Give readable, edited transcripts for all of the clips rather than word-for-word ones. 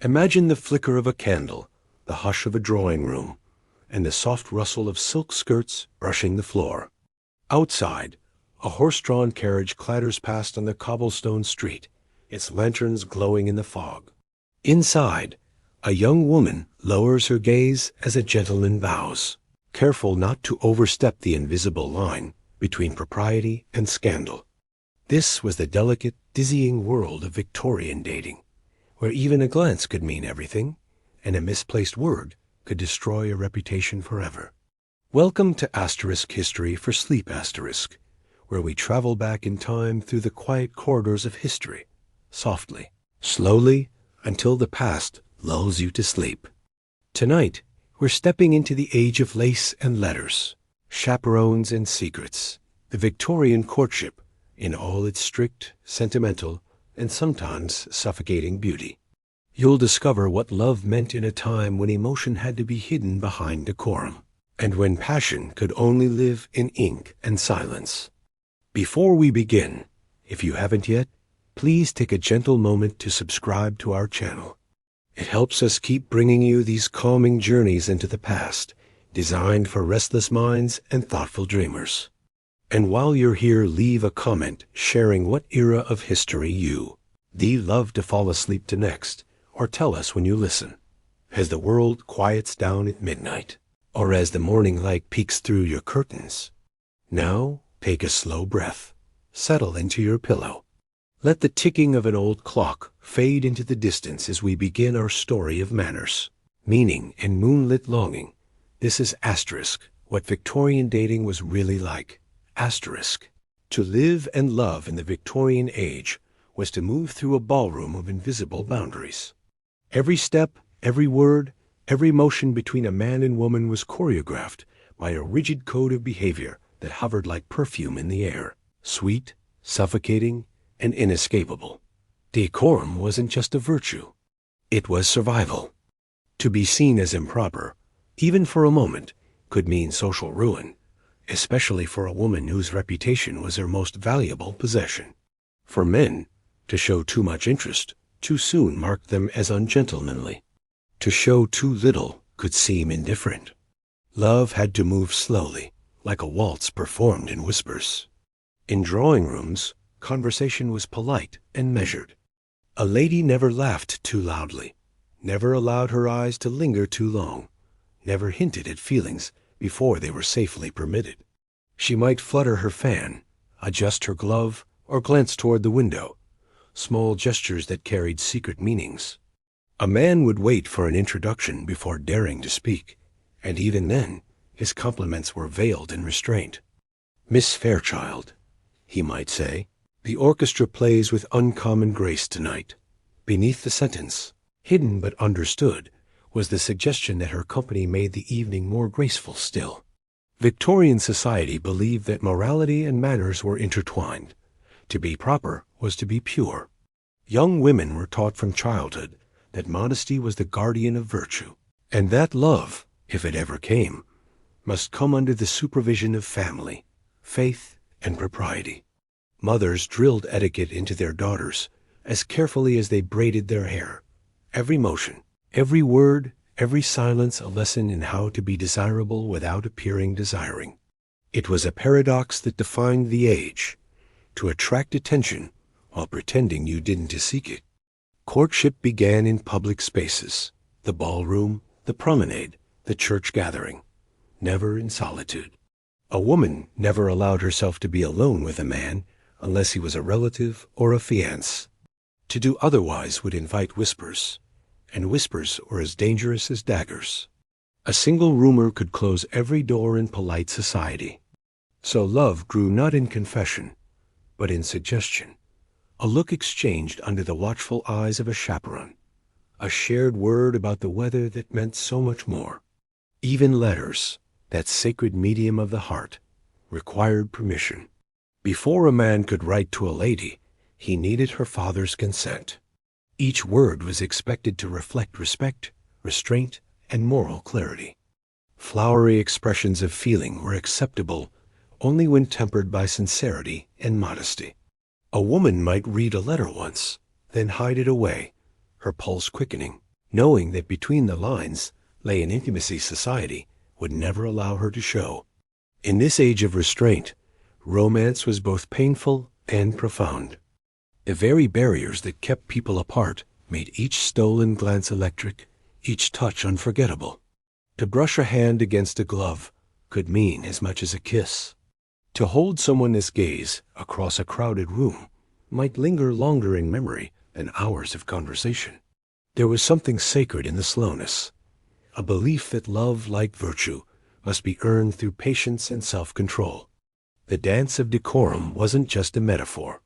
Imagine the flicker of a candle, the hush of a drawing room, and the soft rustle of silk skirts brushing the floor. Outside, a horse-drawn carriage clatters past on the cobblestone street, its lanterns glowing in the fog. Inside, a young woman lowers her gaze as a gentleman bows, careful not to overstep the invisible line between propriety and scandal. This was the delicate, dizzying world of Victorian dating, where even a glance could mean everything, and a misplaced word could destroy a reputation forever. Welcome to Asterisk History for Sleep Asterisk, where we travel back in time through the quiet corridors of history, softly, slowly, until the past lulls you to sleep. Tonight, we're stepping into the age of lace and letters, chaperones and secrets, the Victorian courtship in all its strict, sentimental, and sometimes suffocating beauty. You'll discover what love meant in a time when emotion had to be hidden behind decorum, and when passion could only live in ink and silence. Before we begin, if you haven't yet, please take a gentle moment to subscribe to our channel. It helps us keep bringing you these calming journeys into the past, designed for restless minds and thoughtful dreamers. And while you're here, leave a comment sharing what era of history you'd love to fall asleep to next, or tell us when you listen. As the world quiets down at midnight, or as the morning light peeks through your curtains. Now, take a slow breath, settle into your pillow. Let the ticking of an old clock fade into the distance as we begin our story of manners, meaning, and moonlit longing. This is Asterisk, what Victorian dating was really like. Asterisk. To live and love in the Victorian age was to move through a ballroom of invisible boundaries. Every step, every word, every motion between a man and woman was choreographed by a rigid code of behavior that hovered like perfume in the air, sweet, suffocating, and inescapable. Decorum wasn't just a virtue. It was survival. To be seen as improper, even for a moment, could mean social ruin, especially for a woman whose reputation was her most valuable possession. For men, to show too much interest too soon marked them as ungentlemanly. To show too little could seem indifferent. Love had to move slowly, like a waltz performed in whispers. In drawing rooms, conversation was polite and measured. A lady never laughed too loudly, never allowed her eyes to linger too long, never hinted at feelings before they were safely permitted. She might flutter her fan, adjust her glove, or glance toward the window, small gestures that carried secret meanings. A man would wait for an introduction before daring to speak, and even then, his compliments were veiled in restraint. "Miss Fairchild," he might say, "the orchestra plays with uncommon grace tonight." Beneath the sentence, hidden but understood, was the suggestion that her company made the evening more graceful still. Victorian society believed that morality and manners were intertwined. To be proper was to be pure. Young women were taught from childhood that modesty was the guardian of virtue, and that love, if it ever came, must come under the supervision of family, faith, and propriety. Mothers drilled etiquette into their daughters as carefully as they braided their hair. Every motion, every word, every silence a lesson in how to be desirable without appearing desiring. It was a paradox that defined the age, to attract attention while pretending you didn't seek it. Courtship began in public spaces, the ballroom, the promenade, the church gathering, never in solitude. A woman never allowed herself to be alone with a man unless he was a relative or a fiancé. To do otherwise would invite whispers, and whispers were as dangerous as daggers. A single rumor could close every door in polite society. So love grew not in confession, but in suggestion. A look exchanged under the watchful eyes of a chaperone. A shared word about the weather that meant so much more. Even letters, that sacred medium of the heart, required permission. Before a man could write to a lady, he needed her father's consent. Each word was expected to reflect respect, restraint, and moral clarity. Flowery expressions of feeling were acceptable only when tempered by sincerity and modesty. A woman might read a letter once, then hide it away, her pulse quickening, knowing that between the lines lay an intimacy society would never allow her to show. In this age of restraint, romance was both painful and profound. The very barriers that kept people apart made each stolen glance electric, each touch unforgettable. To brush a hand against a glove could mean as much as a kiss. To hold someone's gaze across a crowded room might linger longer in memory than hours of conversation. There was something sacred in the slowness, a belief that love, like virtue, must be earned through patience and self-control. The dance of decorum wasn't just a metaphor.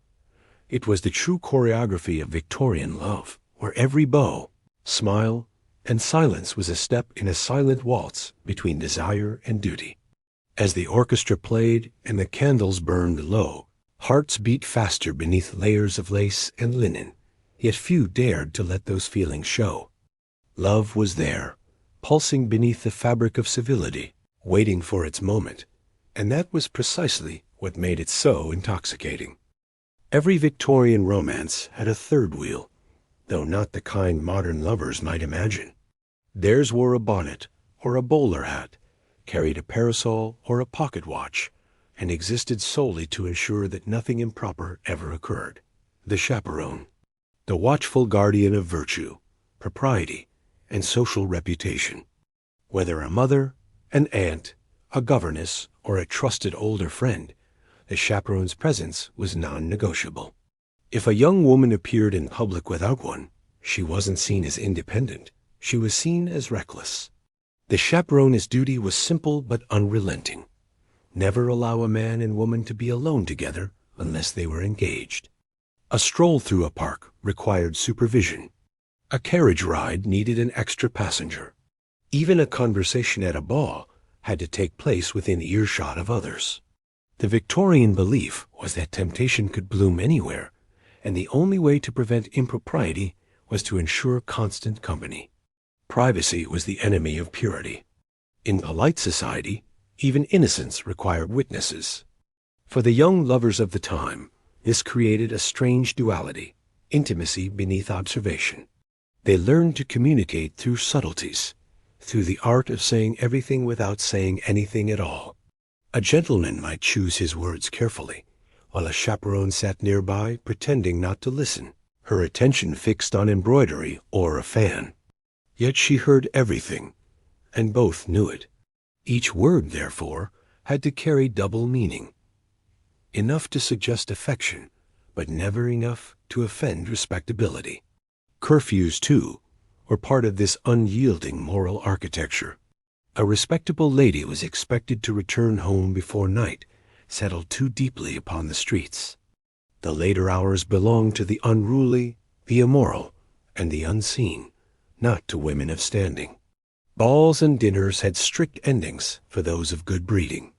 It was the true choreography of Victorian love, where every bow, smile, and silence was a step in a silent waltz between desire and duty. As the orchestra played and the candles burned low, hearts beat faster beneath layers of lace and linen, yet few dared to let those feelings show. Love was there, pulsing beneath the fabric of civility, waiting for its moment, and that was precisely what made it so intoxicating. Every Victorian romance had a third wheel, though not the kind modern lovers might imagine. Theirs wore a bonnet or a bowler hat, carried a parasol or a pocket watch, and existed solely to ensure that nothing improper ever occurred. The chaperone, the watchful guardian of virtue, propriety, and social reputation. Whether a mother, an aunt, a governess, or a trusted older friend, the chaperone's presence was non-negotiable. If a young woman appeared in public without one, she wasn't seen as independent. She was seen as reckless. The chaperone's duty was simple but unrelenting. Never allow a man and woman to be alone together unless they were engaged. A stroll through a park required supervision. A carriage ride needed an extra passenger. Even a conversation at a ball had to take place within earshot of others. The Victorian belief was that temptation could bloom anywhere, and the only way to prevent impropriety was to ensure constant company. Privacy was the enemy of purity. In polite society, even innocence required witnesses. For the young lovers of the time, this created a strange duality, intimacy beneath observation. They learned to communicate through subtleties, through the art of saying everything without saying anything at all. A gentleman might choose his words carefully, while a chaperone sat nearby pretending not to listen, her attention fixed on embroidery or a fan. Yet she heard everything, and both knew it. Each word, therefore, had to carry double meaning. Enough to suggest affection, but never enough to offend respectability. Curfews, too, were part of this unyielding moral architecture. A respectable lady was expected to return home before night settled too deeply upon the streets. The later hours belonged to the unruly, the immoral, and the unseen, not to women of standing. Balls and dinners had strict endings for those of good breeding.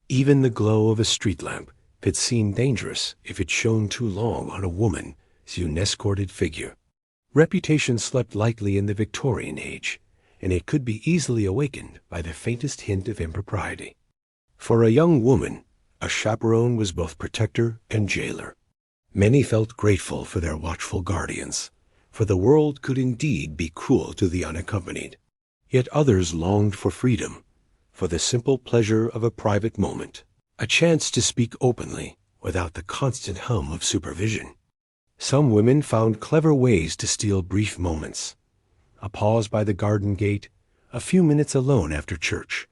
Even the glow of a street lamp could seem dangerous if it shone too long on a woman's unescorted figure. Reputation slept lightly in the Victorian age, and it could be easily awakened by the faintest hint of impropriety. For a young woman, a chaperone was both protector and jailer. Many felt grateful for their watchful guardians, for the world could indeed be cruel to the unaccompanied. Yet others longed for freedom, for the simple pleasure of a private moment, a chance to speak openly without the constant hum of supervision. Some women found clever ways to steal brief moments. A pause by the garden gate, a few minutes alone after church,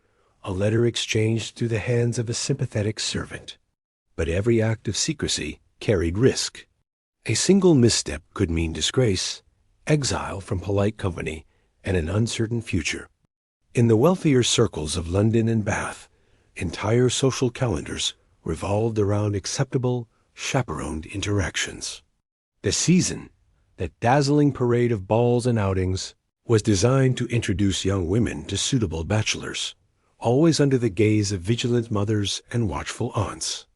a letter exchanged through the hands of a sympathetic servant. But every act of secrecy carried risk. A single misstep could mean disgrace, exile from polite company, and an uncertain future. In the wealthier circles of London and Bath, entire social calendars revolved around acceptable, chaperoned interactions. The season, that dazzling parade of balls and outings, was designed to introduce young women to suitable bachelors, always under the gaze of vigilant mothers and watchful aunts.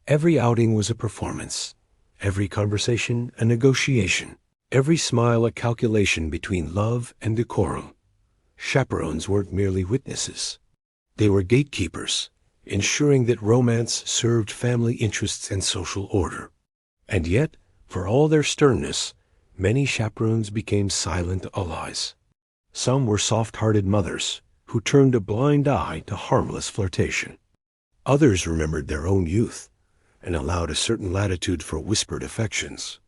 Every outing was a performance, every conversation a negotiation, every smile a calculation between love and decorum. Chaperones weren't merely witnesses. They were gatekeepers, ensuring that romance served family interests and social order. And yet, for all their sternness, many chaperones became silent allies. Some were soft-hearted mothers who turned a blind eye to harmless flirtation. Others remembered their own youth and allowed a certain latitude for whispered affections.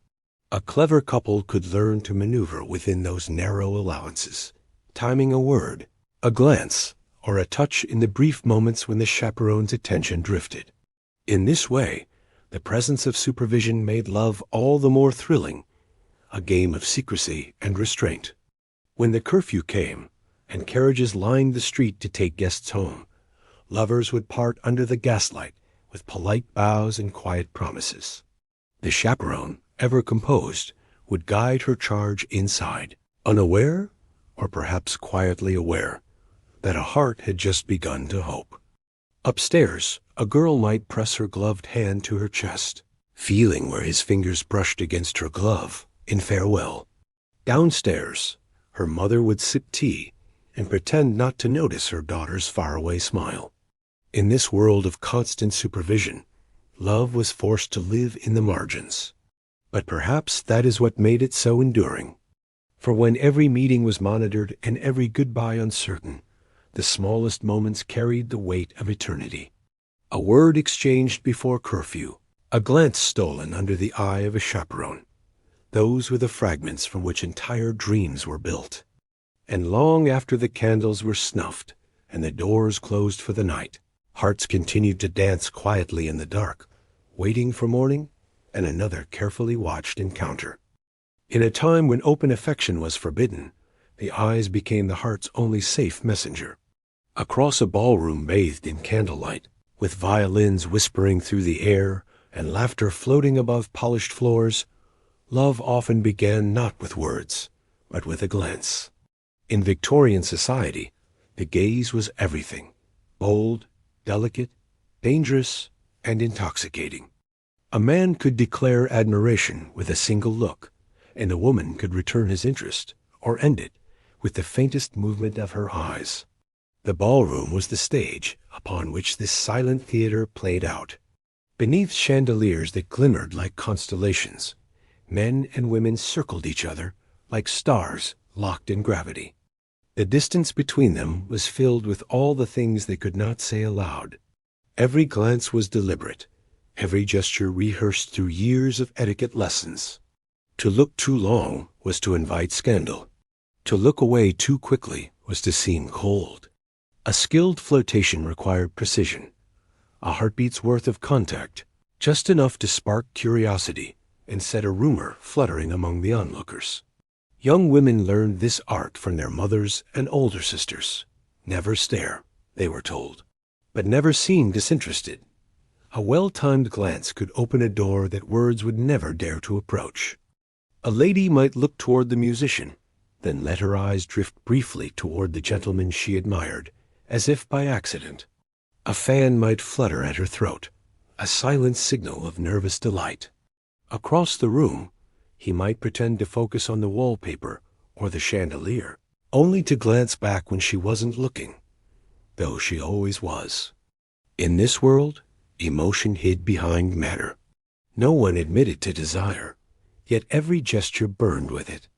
A clever couple could learn to maneuver within those narrow allowances, timing a word, a glance, or a touch in the brief moments when the chaperone's attention drifted. In this way, the presence of supervision made love all the more thrilling, a game of secrecy and restraint. When the curfew came, and carriages lined the street to take guests home, lovers would part under the gaslight with polite bows and quiet promises. The chaperone, ever composed, would guide her charge inside, unaware, or perhaps quietly aware, that a heart had just begun to hope. Upstairs, a girl might press her gloved hand to her chest, feeling where his fingers brushed against her glove in farewell. Downstairs, her mother would sip tea and pretend not to notice her daughter's faraway smile. In this world of constant supervision, love was forced to live in the margins. But perhaps that is what made it so enduring. For when every meeting was monitored and every goodbye uncertain, the smallest moments carried the weight of eternity. A word exchanged before curfew, a glance stolen under the eye of a chaperone. Those were the fragments from which entire dreams were built. And long after the candles were snuffed and the doors closed for the night, hearts continued to dance quietly in the dark, waiting for morning and another carefully watched encounter. In a time when open affection was forbidden, the eyes became the heart's only safe messenger. Across a ballroom bathed in candlelight, with violins whispering through the air and laughter floating above polished floors, love often began not with words, but with a glance. In Victorian society, the gaze was everything, bold, delicate, dangerous, and intoxicating. A man could declare admiration with a single look, and a woman could return his interest, or end it, with the faintest movement of her eyes. The ballroom was the stage upon which this silent theater played out. Beneath chandeliers that glimmered like constellations, men and women circled each other like stars locked in gravity. The distance between them was filled with all the things they could not say aloud. Every glance was deliberate, every gesture rehearsed through years of etiquette lessons. To look too long was to invite scandal. To look away too quickly was to seem cold. A skilled flirtation required precision, a heartbeat's worth of contact, just enough to spark curiosity and set a rumor fluttering among the onlookers. Young women learned this art from their mothers and older sisters. Never stare, they were told, but never seem disinterested. A well-timed glance could open a door that words would never dare to approach. A lady might look toward the musician, then let her eyes drift briefly toward the gentleman she admired, as if by accident. A fan might flutter at her throat, a silent signal of nervous delight. Across the room, he might pretend to focus on the wallpaper or the chandelier, only to glance back when she wasn't looking, though she always was. In this world, emotion hid behind matter. No one admitted to desire, yet every gesture burned with it.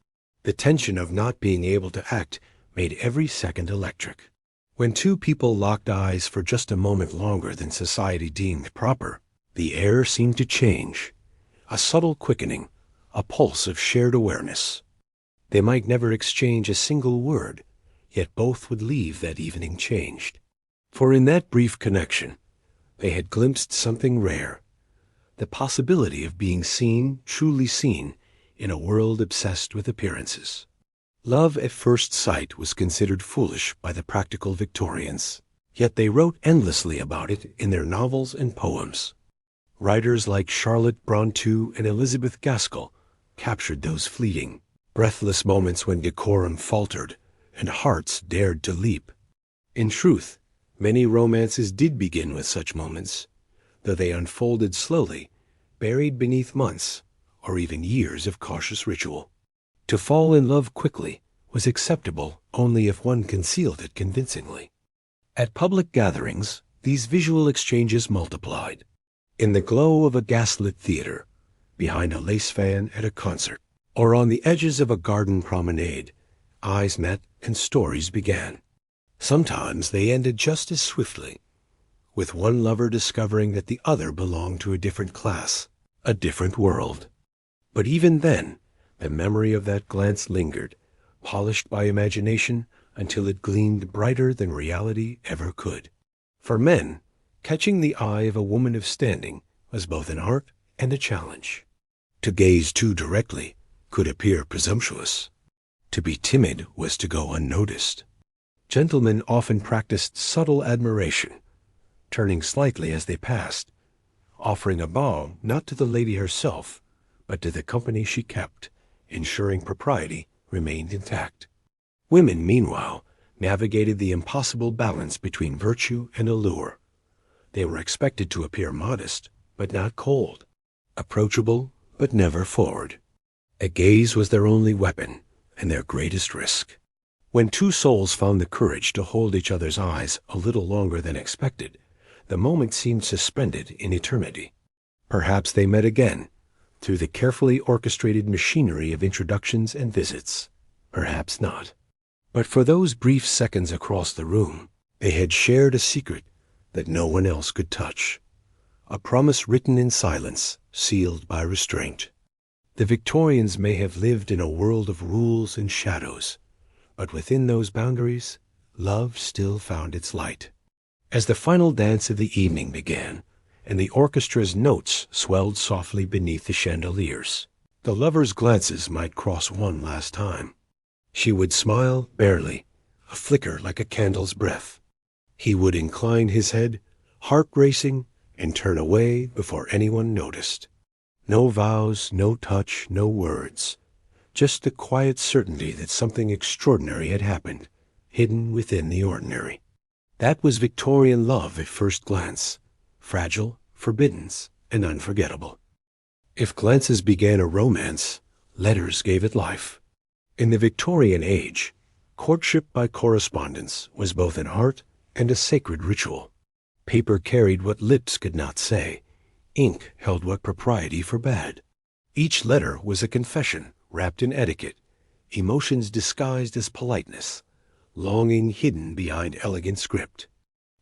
The tension of not being able to act made every second electric. When two people locked eyes for just a moment longer than society deemed proper, the air seemed to change, a subtle quickening, a pulse of shared awareness. They might never exchange a single word, yet both would leave that evening changed. For in that brief connection, they had glimpsed something rare, the possibility of being seen, truly seen, in a world obsessed with appearances. Love at first sight was considered foolish by the practical Victorians, yet they wrote endlessly about it in their novels and poems. Writers like Charlotte Brontë and Elizabeth Gaskell captured those fleeting, breathless moments when decorum faltered and hearts dared to leap. In truth, many romances did begin with such moments, though they unfolded slowly, buried beneath months or even years of cautious ritual. To fall in love quickly was acceptable only if one concealed it convincingly. At public gatherings, these visual exchanges multiplied. In the glow of a gaslit theater, behind a lace fan at a concert, or on the edges of a garden promenade, eyes met, and stories began. Sometimes they ended just as swiftly, with one lover discovering that the other belonged to a different class, a different world. But even then, the memory of that glance lingered, polished by imagination until it gleamed brighter than reality ever could. For men, catching the eye of a woman of standing was both an art and a challenge. To gaze too directly could appear presumptuous. To be timid was to go unnoticed. Gentlemen often practiced subtle admiration, turning slightly as they passed, offering a bow not to the lady herself, but to the company she kept, ensuring propriety remained intact. Women, meanwhile, navigated the impossible balance between virtue and allure. They were expected to appear modest, but not cold, approachable, but never forward. A gaze was their only weapon, and their greatest risk. When two souls found the courage to hold each other's eyes a little longer than expected, the moment seemed suspended in eternity. Perhaps they met again, through the carefully orchestrated machinery of introductions and visits. Perhaps not. But for those brief seconds across the room, they had shared a secret that no one else could touch. A promise written in silence, sealed by restraint. The Victorians may have lived in a world of rules and shadows, but within those boundaries, love still found its light. As the final dance of the evening began, and the orchestra's notes swelled softly beneath the chandeliers, the lovers' glances might cross one last time. She would smile barely, a flicker like a candle's breath. He would incline his head, heart racing, and turn away before anyone noticed. No vows, no touch, no words. Just the quiet certainty that something extraordinary had happened, hidden within the ordinary. That was Victorian love at first glance, fragile, forbidden, and unforgettable. If glances began a romance, letters gave it life. In the Victorian age, courtship by correspondence was both an art and a sacred ritual. Paper carried what lips could not say. Ink held what propriety forbade. Each letter was a confession wrapped in etiquette, emotions disguised as politeness, longing hidden behind elegant script.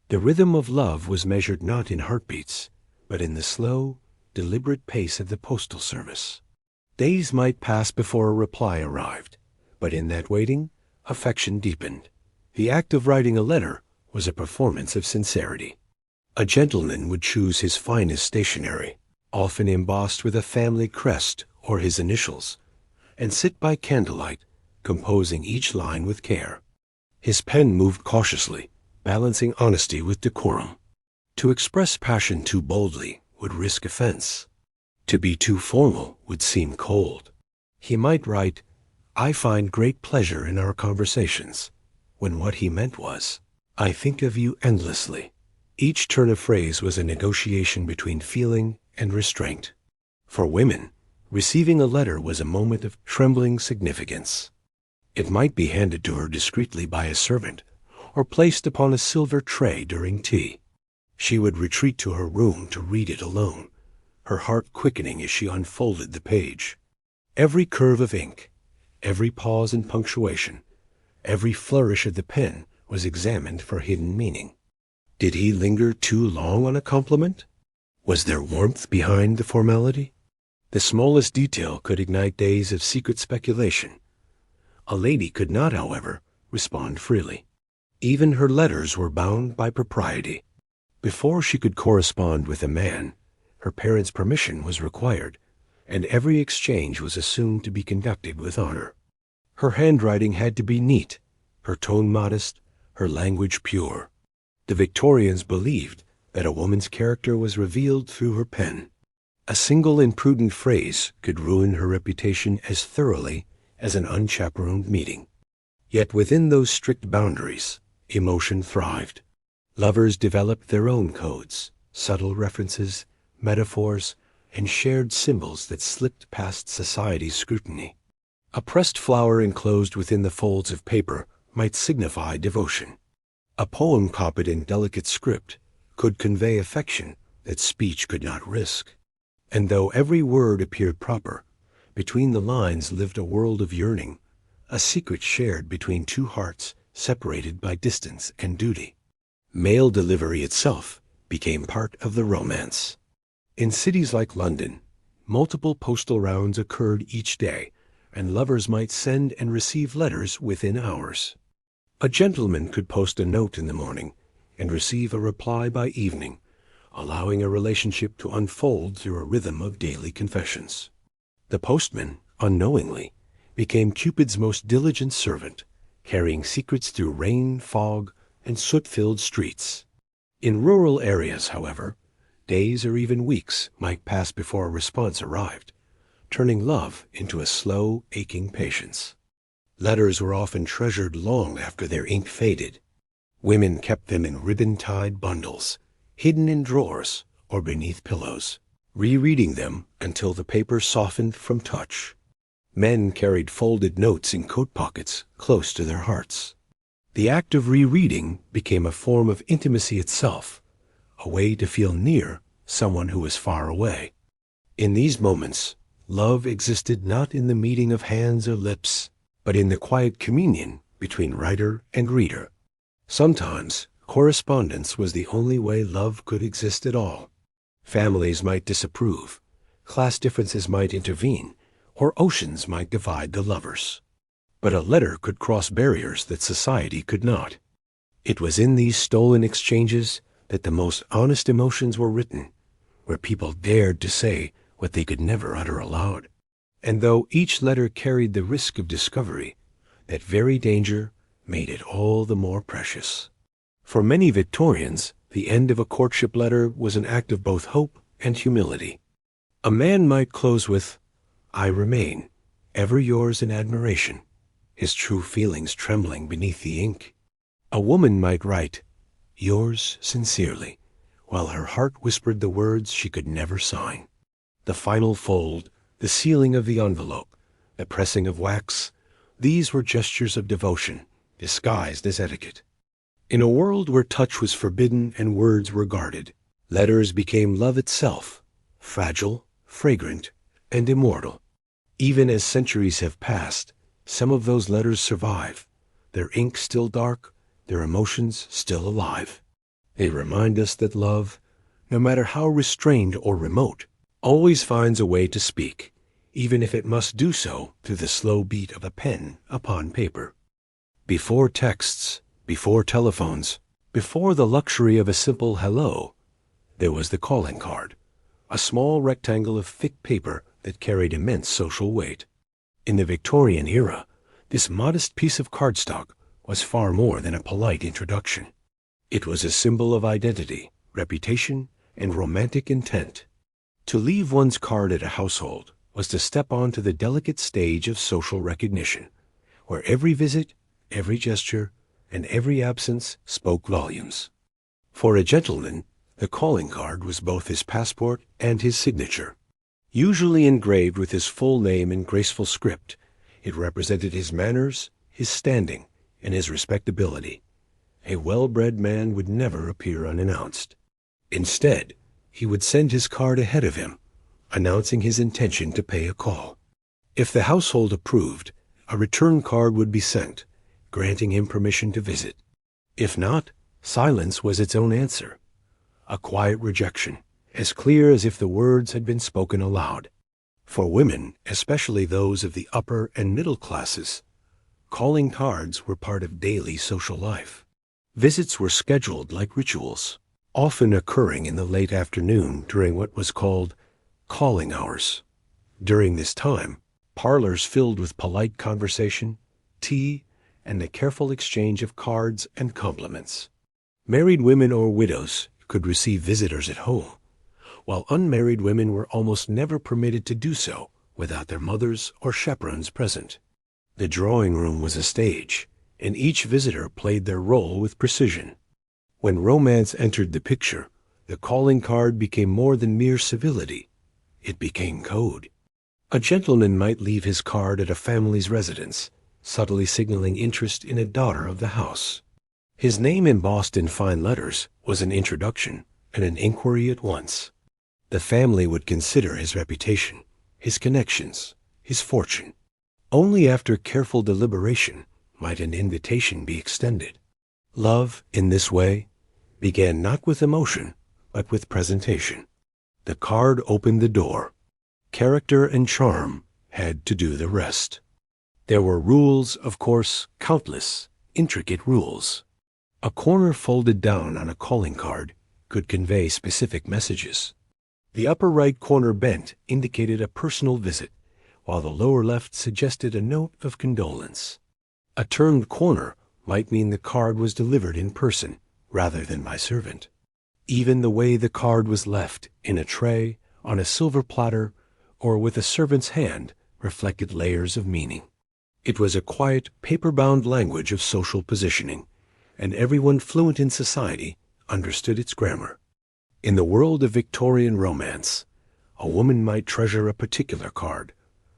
The rhythm of love was measured not in heartbeats, but in the slow, deliberate pace of the postal service. Days might pass before a reply arrived, but in that waiting, affection deepened. The act of writing a letter was a performance of sincerity. A gentleman would choose his finest stationery, often embossed with a family crest or his initials, and sit by candlelight, composing each line with care. His pen moved cautiously, balancing honesty with decorum. To express passion too boldly would risk offense. To be too formal would seem cold. He might write, "I find great pleasure in our conversations," when what he meant was, "I think of you endlessly." Each turn of phrase was a negotiation between feeling and restraint. For women, receiving a letter was a moment of trembling significance. It might be handed to her discreetly by a servant, or placed upon a silver tray during tea. She would retreat to her room to read it alone, her heart quickening as she unfolded the page. Every curve of ink, every pause and punctuation, every flourish of the pen was examined for hidden meaning. Did he linger too long on a compliment? Was there warmth behind the formality? The smallest detail could ignite days of secret speculation. A lady could not, however, respond freely. Even her letters were bound by propriety. Before she could correspond with a man, her parents' permission was required, and every exchange was assumed to be conducted with honor. Her handwriting had to be neat, her tone modest, her language pure. The Victorians believed that a woman's character was revealed through her pen. A single imprudent phrase could ruin her reputation as thoroughly as an unchaperoned meeting. Yet within those strict boundaries, emotion thrived. Lovers developed their own codes, subtle references, metaphors, and shared symbols that slipped past society's scrutiny. A pressed flower enclosed within the folds of paper might signify devotion. A poem copied in delicate script could convey affection that speech could not risk. And though every word appeared proper, between the lines lived a world of yearning, a secret shared between two hearts separated by distance and duty. Mail delivery itself became part of the romance. In cities like London, multiple postal rounds occurred each day, and lovers might send and receive letters within hours. A gentleman could post a note in the morning and receive a reply by evening, allowing a relationship to unfold through a rhythm of daily confessions. The postman, unknowingly, became Cupid's most diligent servant, carrying secrets through rain, fog, and soot-filled streets. In rural areas, however, days or even weeks might pass before a response arrived, turning love into a slow, aching patience. Letters were often treasured long after their ink faded. Women kept them in ribbon-tied bundles, hidden in drawers or beneath pillows, rereading them until the paper softened from touch. Men carried folded notes in coat pockets close to their hearts. The act of rereading became a form of intimacy itself, a way to feel near someone who was far away. In these moments, love existed not in the meeting of hands or lips, but in the quiet communion between writer and reader. Sometimes, correspondence was the only way love could exist at all. Families might disapprove, class differences might intervene, or oceans might divide the lovers. But a letter could cross barriers that society could not. It was in these stolen exchanges that the most honest emotions were written, where people dared to say what they could never utter aloud. And though each letter carried the risk of discovery, that very danger made it all the more precious. For many Victorians, the end of a courtship letter was an act of both hope and humility. A man might close with, "I remain, ever yours in admiration," his true feelings trembling beneath the ink. A woman might write, "Yours sincerely," while her heart whispered the words she could never sign. The final fold, the sealing of the envelope, the pressing of wax, these were gestures of devotion, disguised as etiquette. In a world where touch was forbidden and words were guarded, letters became love itself, fragile, fragrant, and immortal. Even as centuries have passed, some of those letters survive, their ink still dark, their emotions still alive. They remind us that love, no matter how restrained or remote, always finds a way to speak, even if it must do so through the slow beat of a pen upon paper. Before texts, before telephones, before the luxury of a simple hello, there was the calling card, a small rectangle of thick paper that carried immense social weight. In the Victorian era, this modest piece of cardstock was far more than a polite introduction. It was a symbol of identity, reputation, and romantic intent. To leave one's card at a household was to step onto the delicate stage of social recognition, where every visit, every gesture, and every absence spoke volumes. For a gentleman, the calling card was both his passport and his signature. Usually engraved with his full name in graceful script, it represented his manners, his standing, and his respectability. A well-bred man would never appear unannounced. Instead, he would send his card ahead of him, announcing his intention to pay a call. If the household approved, a return card would be sent, granting him permission to visit. If not, silence was its own answer, a quiet rejection, as clear as if the words had been spoken aloud. For women, especially those of the upper and middle classes, calling cards were part of daily social life. Visits were scheduled like rituals, often occurring in the late afternoon during what was called calling hours. During this time, parlors filled with polite conversation, tea, and the careful exchange of cards and compliments. Married women or widows could receive visitors at home, while unmarried women were almost never permitted to do so without their mothers or chaperones present. The drawing room was a stage, and each visitor played their role with precision. When romance entered the picture, the calling card became more than mere civility. It became code. A gentleman might leave his card at a family's residence, subtly signaling interest in a daughter of the house. His name embossed in fine letters was an introduction and an inquiry at once. The family would consider his reputation, his connections, his fortune. Only after careful deliberation might an invitation be extended. Love, in this way, began not with emotion, but with presentation. The card opened the door. Character and charm had to do the rest. There were rules, of course, countless, intricate rules. A corner folded down on a calling card could convey specific messages. The upper right corner bent indicated a personal visit, while the lower left suggested a note of condolence. A turned corner might mean the card was delivered in person rather than by servant. Even the way the card was left, in a tray, on a silver platter, or with a servant's hand, reflected layers of meaning. It was a quiet, paper-bound language of social positioning, and everyone fluent in society understood its grammar. In the world of Victorian romance, a woman might treasure a particular card,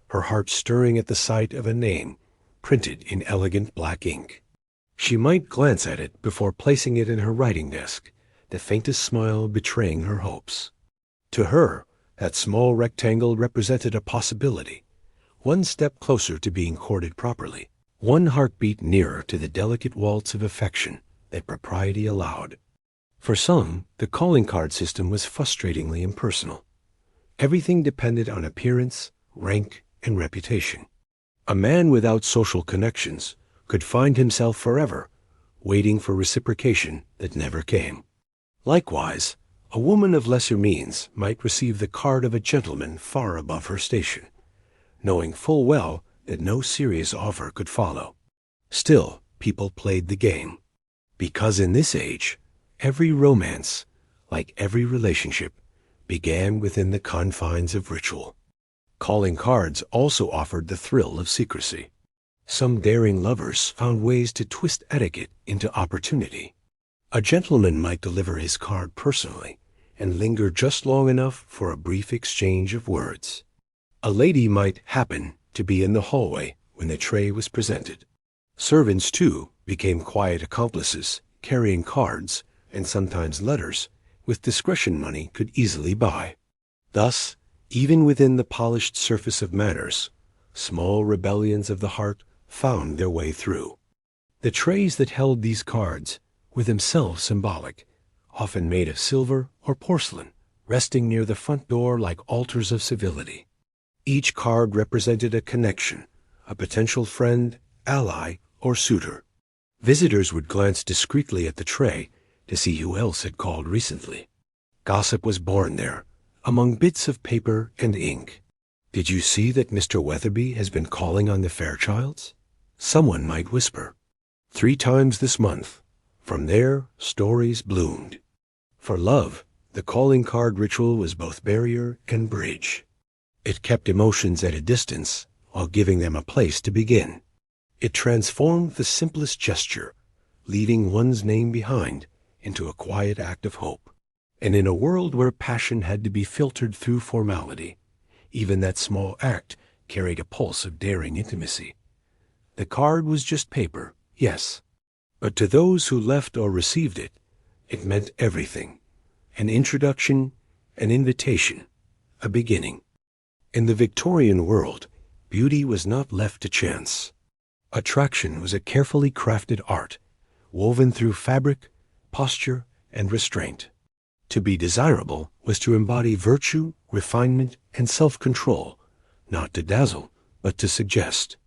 her heart stirring at the sight of a name printed in elegant black ink. She might glance at it before placing it in her writing desk, the faintest smile betraying her hopes. To her, that small rectangle represented a possibility, one step closer to being courted properly, one heartbeat nearer to the delicate waltz of affection that propriety allowed. For some, the calling card system was frustratingly impersonal. Everything depended on appearance, rank, and reputation. A man without social connections could find himself forever waiting for reciprocation that never came. Likewise, a woman of lesser means might receive the card of a gentleman far above her station, knowing full well that no serious offer could follow. Still, people played the game, because in this age, every romance, like every relationship, began within the confines of ritual. Calling cards also offered the thrill of secrecy. Some daring lovers found ways to twist etiquette into opportunity. A gentleman might deliver his card personally and linger just long enough for a brief exchange of words. A lady might happen to be in the hallway when the tray was presented. Servants, too, became quiet accomplices, carrying cards, and sometimes letters, with discretion money could easily buy. Thus, even within the polished surface of manners, small rebellions of the heart found their way through. The trays that held these cards were themselves symbolic, often made of silver or porcelain, resting near the front door like altars of civility. Each card represented a connection, a potential friend, ally, or suitor. Visitors would glance discreetly at the tray to see who else had called recently. Gossip was born there, among bits of paper and ink. Did you see that Mr. Weatherby has been calling on the Fairchilds? Someone might whisper. 3 times this month. From there, stories bloomed. For love, the calling card ritual was both barrier and bridge. It kept emotions at a distance while giving them a place to begin. It transformed the simplest gesture, leaving one's name behind, into a quiet act of hope. And in a world where passion had to be filtered through formality, even that small act carried a pulse of daring intimacy. The card was just paper, yes, but to those who left or received it, it meant everything. An introduction, an invitation, a beginning. In the Victorian world, beauty was not left to chance. Attraction was a carefully crafted art, woven through fabric, posture, and restraint. To be desirable was to embody virtue, refinement, and self-control, not to dazzle, but to suggest.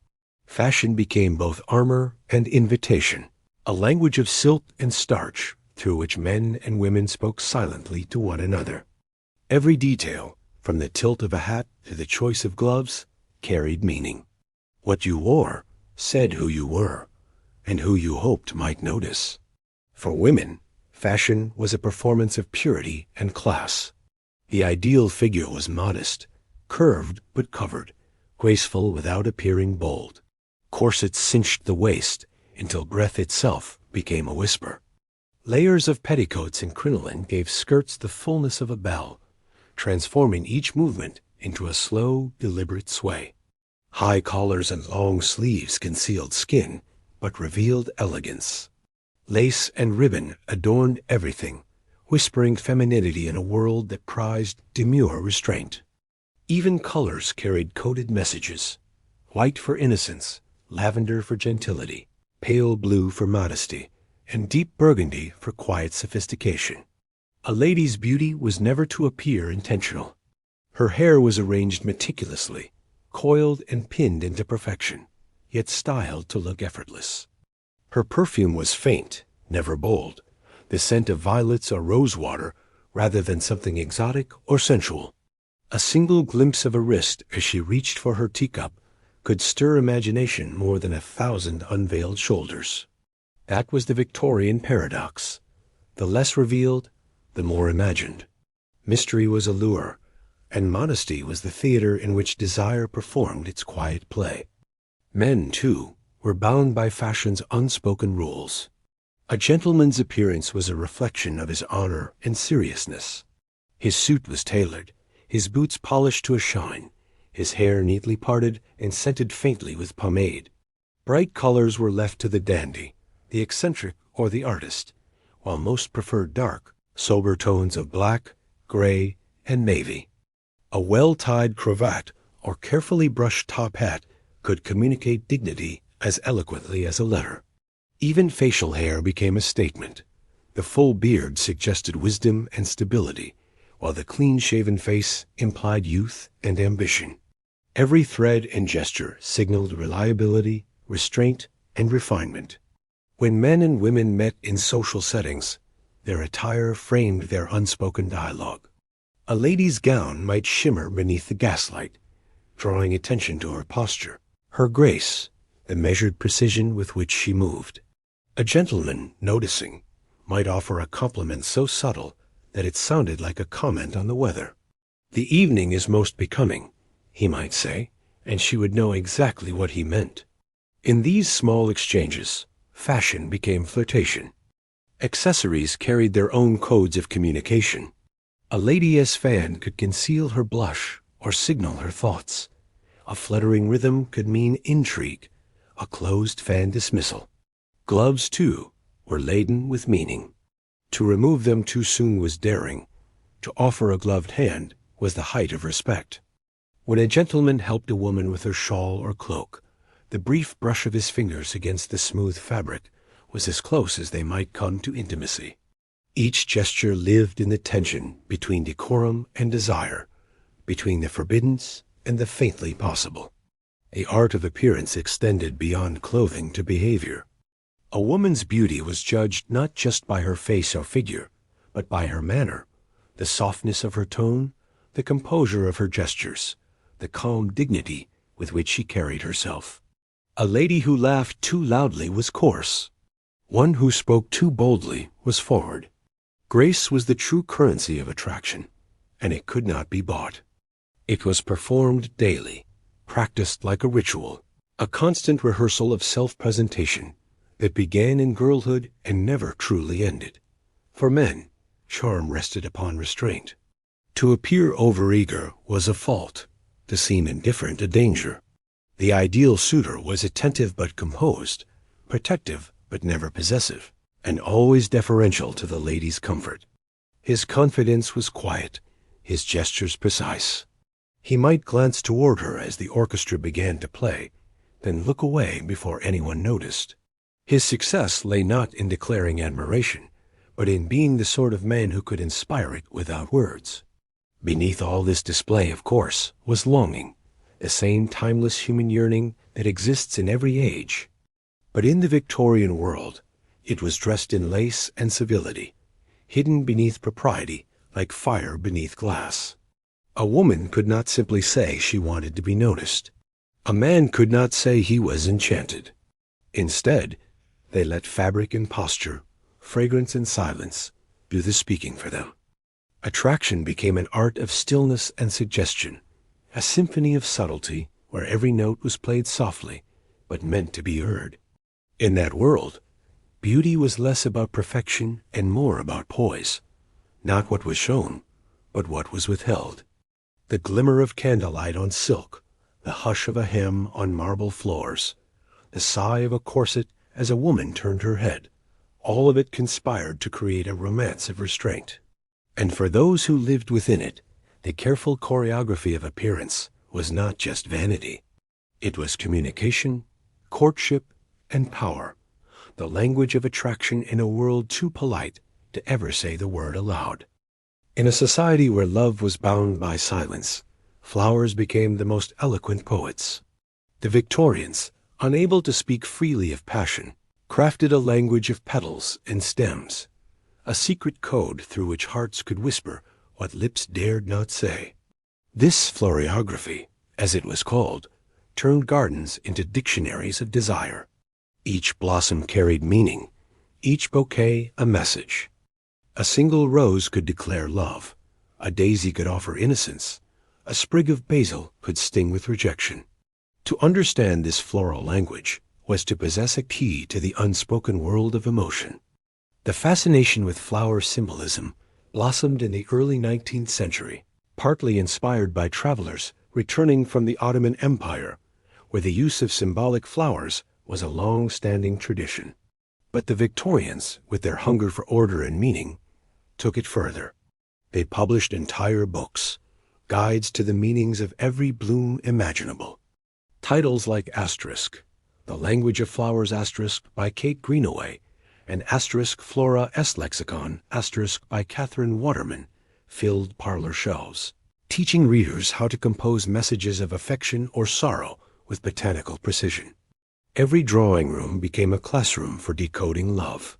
Fashion became both armor and invitation, a language of silk and starch through which men and women spoke silently to one another. Every detail, from the tilt of a hat to the choice of gloves, carried meaning. What you wore said who you were, and who you hoped might notice. For women, fashion was a performance of purity and class. The ideal figure was modest, curved but covered, graceful without appearing bold. Corsets cinched the waist until breath itself became a whisper. Layers of petticoats and crinoline gave skirts the fullness of a bell, transforming each movement into a slow, deliberate sway. High collars and long sleeves concealed skin, but revealed elegance. Lace and ribbon adorned everything, whispering femininity in a world that prized demure restraint. Even colors carried coded messages. white for innocence, lavender for gentility, pale blue for modesty, and deep burgundy for quiet sophistication. A lady's beauty was never to appear intentional. Her hair was arranged meticulously, coiled and pinned into perfection, yet styled to look effortless. Her perfume was faint, never bold, the scent of violets or rosewater rather than something exotic or sensual. A single glimpse of a wrist as she reached for her teacup could stir imagination more than 1,000 unveiled shoulders. That was the Victorian paradox. The less revealed, the more imagined. Mystery was a lure, and modesty was the theater in which desire performed its quiet play. Men, too, were bound by fashion's unspoken rules. A gentleman's appearance was a reflection of his honor and seriousness. His suit was tailored, his boots polished to a shine, his hair neatly parted and scented faintly with pomade. Bright colors were left to the dandy, the eccentric, or the artist, while most preferred dark, sober tones of black, gray, and navy. A well-tied cravat or carefully brushed top hat could communicate dignity as eloquently as a letter. Even facial hair became a statement. The full beard suggested wisdom and stability, while the clean-shaven face implied youth and ambition. Every thread and gesture signaled reliability, restraint, and refinement. When men and women met in social settings, their attire framed their unspoken dialogue. A lady's gown might shimmer beneath the gaslight, drawing attention to her posture, her grace, the measured precision with which she moved. A gentleman, noticing, might offer a compliment so subtle that it sounded like a comment on the weather. "The evening is most becoming," he might say, and she would know exactly what he meant. In these small exchanges, fashion became flirtation. Accessories carried their own codes of communication. A lady as fan could conceal her blush or signal her thoughts. A fluttering rhythm could mean intrigue, a closed fan dismissal. Gloves, too, were laden with meaning. To remove them too soon was daring. To offer a gloved hand was the height of respect. When a gentleman helped a woman with her shawl or cloak, the brief brush of his fingers against the smooth fabric was as close as they might come to intimacy. Each gesture lived in the tension between decorum and desire, between the forbidden and the faintly possible. The art of appearance extended beyond clothing to behavior. A woman's beauty was judged not just by her face or figure, but by her manner, the softness of her tone, the composure of her gestures, the calm dignity with which she carried herself. A lady who laughed too loudly was coarse. One who spoke too boldly was forward. Grace was the true currency of attraction, and it could not be bought. It was performed daily, practiced like a ritual, a constant rehearsal of self-presentation that began in girlhood and never truly ended. For men, charm rested upon restraint. To appear overeager was a fault, to seem indifferent a danger. The ideal suitor was attentive but composed, protective but never possessive, and always deferential to the lady's comfort. His confidence was quiet, his gestures precise. He might glance toward her as the orchestra began to play, then look away before anyone noticed. His success lay not in declaring admiration, but in being the sort of man who could inspire it without words. Beneath all this display, of course, was longing, the same timeless human yearning that exists in every age. But in the Victorian world, it was dressed in lace and civility, hidden beneath propriety like fire beneath glass. A woman could not simply say she wanted to be noticed. A man could not say he was enchanted. Instead, they let fabric and posture, fragrance and silence, do the speaking for them. Attraction became an art of stillness and suggestion, a symphony of subtlety where every note was played softly, but meant to be heard. In that world, beauty was less about perfection and more about poise, not what was shown, but what was withheld. The glimmer of candlelight on silk, the hush of a hem on marble floors, the sigh of a corset as a woman turned her head, all of it conspired to create a romance of restraint. And for those who lived within it, the careful choreography of appearance was not just vanity. It was communication, courtship, and power, the language of attraction in a world too polite to ever say the word aloud. In a society where love was bound by silence, flowers became the most eloquent poets. The Victorians, unable to speak freely of passion, crafted a language of petals and stems, a secret code through which hearts could whisper what lips dared not say. This floriography, as it was called, turned gardens into dictionaries of desire. Each blossom carried meaning, each bouquet a message. A single rose could declare love, a daisy could offer innocence, a sprig of basil could sting with rejection. To understand this floral language was to possess a key to the unspoken world of emotion. The fascination with flower symbolism blossomed in the early 19th century, partly inspired by travelers returning from the Ottoman Empire, where the use of symbolic flowers was a long-standing tradition. But the Victorians, with their hunger for order and meaning, took it further. They published entire books, guides to the meanings of every bloom imaginable. Titles like Asterisk, The Language of Flowers Asterisk by Kate Greenaway, and Asterisk Flora S. Lexicon Asterisk by Catherine Waterman filled parlor shelves, teaching readers how to compose messages of affection or sorrow with botanical precision. Every drawing room became a classroom for decoding love.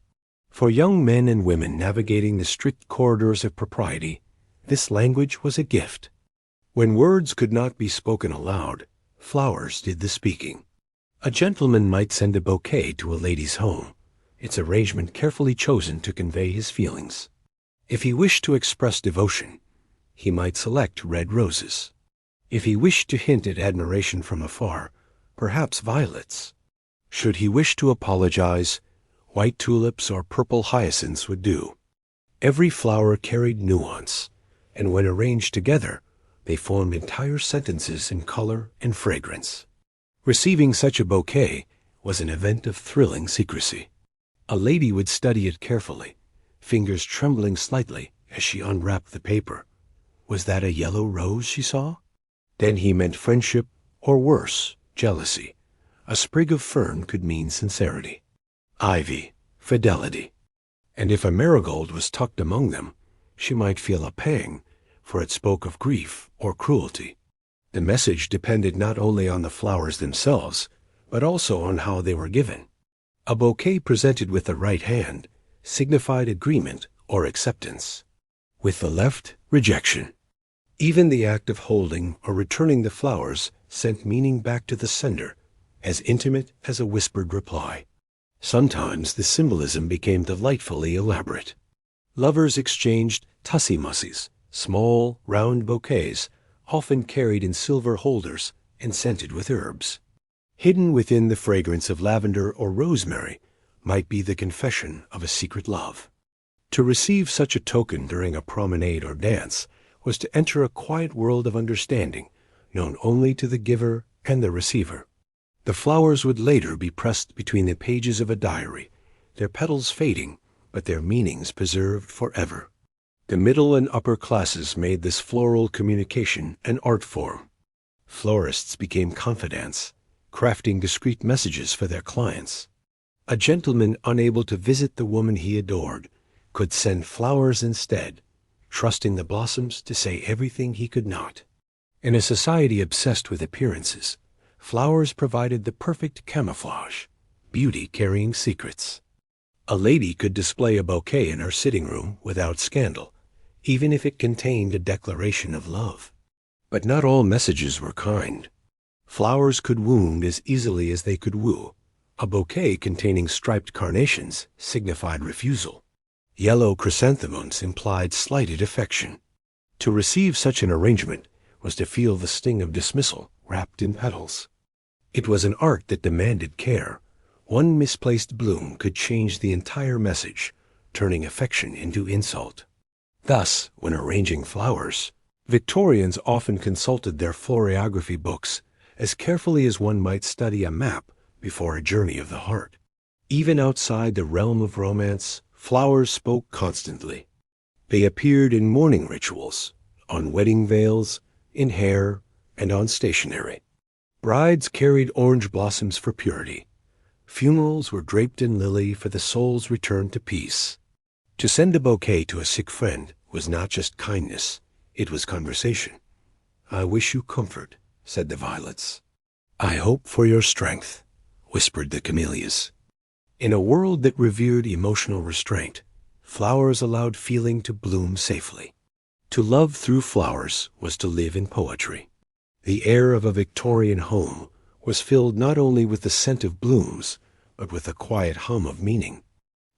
For young men and women navigating the strict corridors of propriety, this language was a gift. When words could not be spoken aloud, flowers did the speaking. A gentleman might send a bouquet to a lady's home, its arrangement carefully chosen to convey his feelings. If he wished to express devotion, he might select red roses. If he wished to hint at admiration from afar, perhaps violets. Should he wish to apologize, white tulips or purple hyacinths would do. Every flower carried nuance, and when arranged together, they formed entire sentences in color and fragrance. Receiving such a bouquet was an event of thrilling secrecy. A lady would study it carefully, fingers trembling slightly as she unwrapped the paper. Was that a yellow rose she saw? Then he meant friendship, or worse, jealousy. A sprig of fern could mean sincerity. Ivy, fidelity. And if a marigold was tucked among them, she might feel a pang, for it spoke of grief or cruelty. The message depended not only on the flowers themselves, but also on how they were given. A bouquet presented with the right hand signified agreement or acceptance. With the left, rejection. Even the act of holding or returning the flowers sent meaning back to the sender, as intimate as a whispered reply. Sometimes the symbolism became delightfully elaborate. Lovers exchanged tussie-mussies, small, round bouquets, often carried in silver holders and scented with herbs. Hidden within the fragrance of lavender or rosemary might be the confession of a secret love. To receive such a token during a promenade or dance was to enter a quiet world of understanding, known only to the giver and the receiver. The flowers would later be pressed between the pages of a diary, their petals fading, but their meanings preserved forever. The middle and upper classes made this floral communication an art form. Florists became confidants, crafting discreet messages for their clients. A gentleman unable to visit the woman he adored could send flowers instead, trusting the blossoms to say everything he could not. In a society obsessed with appearances, flowers provided the perfect camouflage, beauty carrying secrets. A lady could display a bouquet in her sitting room without scandal, even if it contained a declaration of love. But not all messages were kind. Flowers could wound as easily as they could woo. A bouquet containing striped carnations signified refusal. Yellow chrysanthemums implied slighted affection. To receive such an arrangement was to feel the sting of dismissal wrapped in petals. It was an art that demanded care. One misplaced bloom could change the entire message, turning affection into insult. Thus, when arranging flowers, Victorians often consulted their floriography books as carefully as one might study a map before a journey of the heart. Even outside the realm of romance, flowers spoke constantly. They appeared in mourning rituals, on wedding veils, in hair, and on stationery. Brides carried orange blossoms for purity. Funerals were draped in lily for the soul's return to peace. To send a bouquet to a sick friend was not just kindness, it was conversation. "I wish you comfort," said the violets. "I hope for your strength," whispered the camellias. In a world that revered emotional restraint, flowers allowed feeling to bloom safely. To love through flowers was to live in poetry. The air of a Victorian home was filled not only with the scent of blooms, but with a quiet hum of meaning.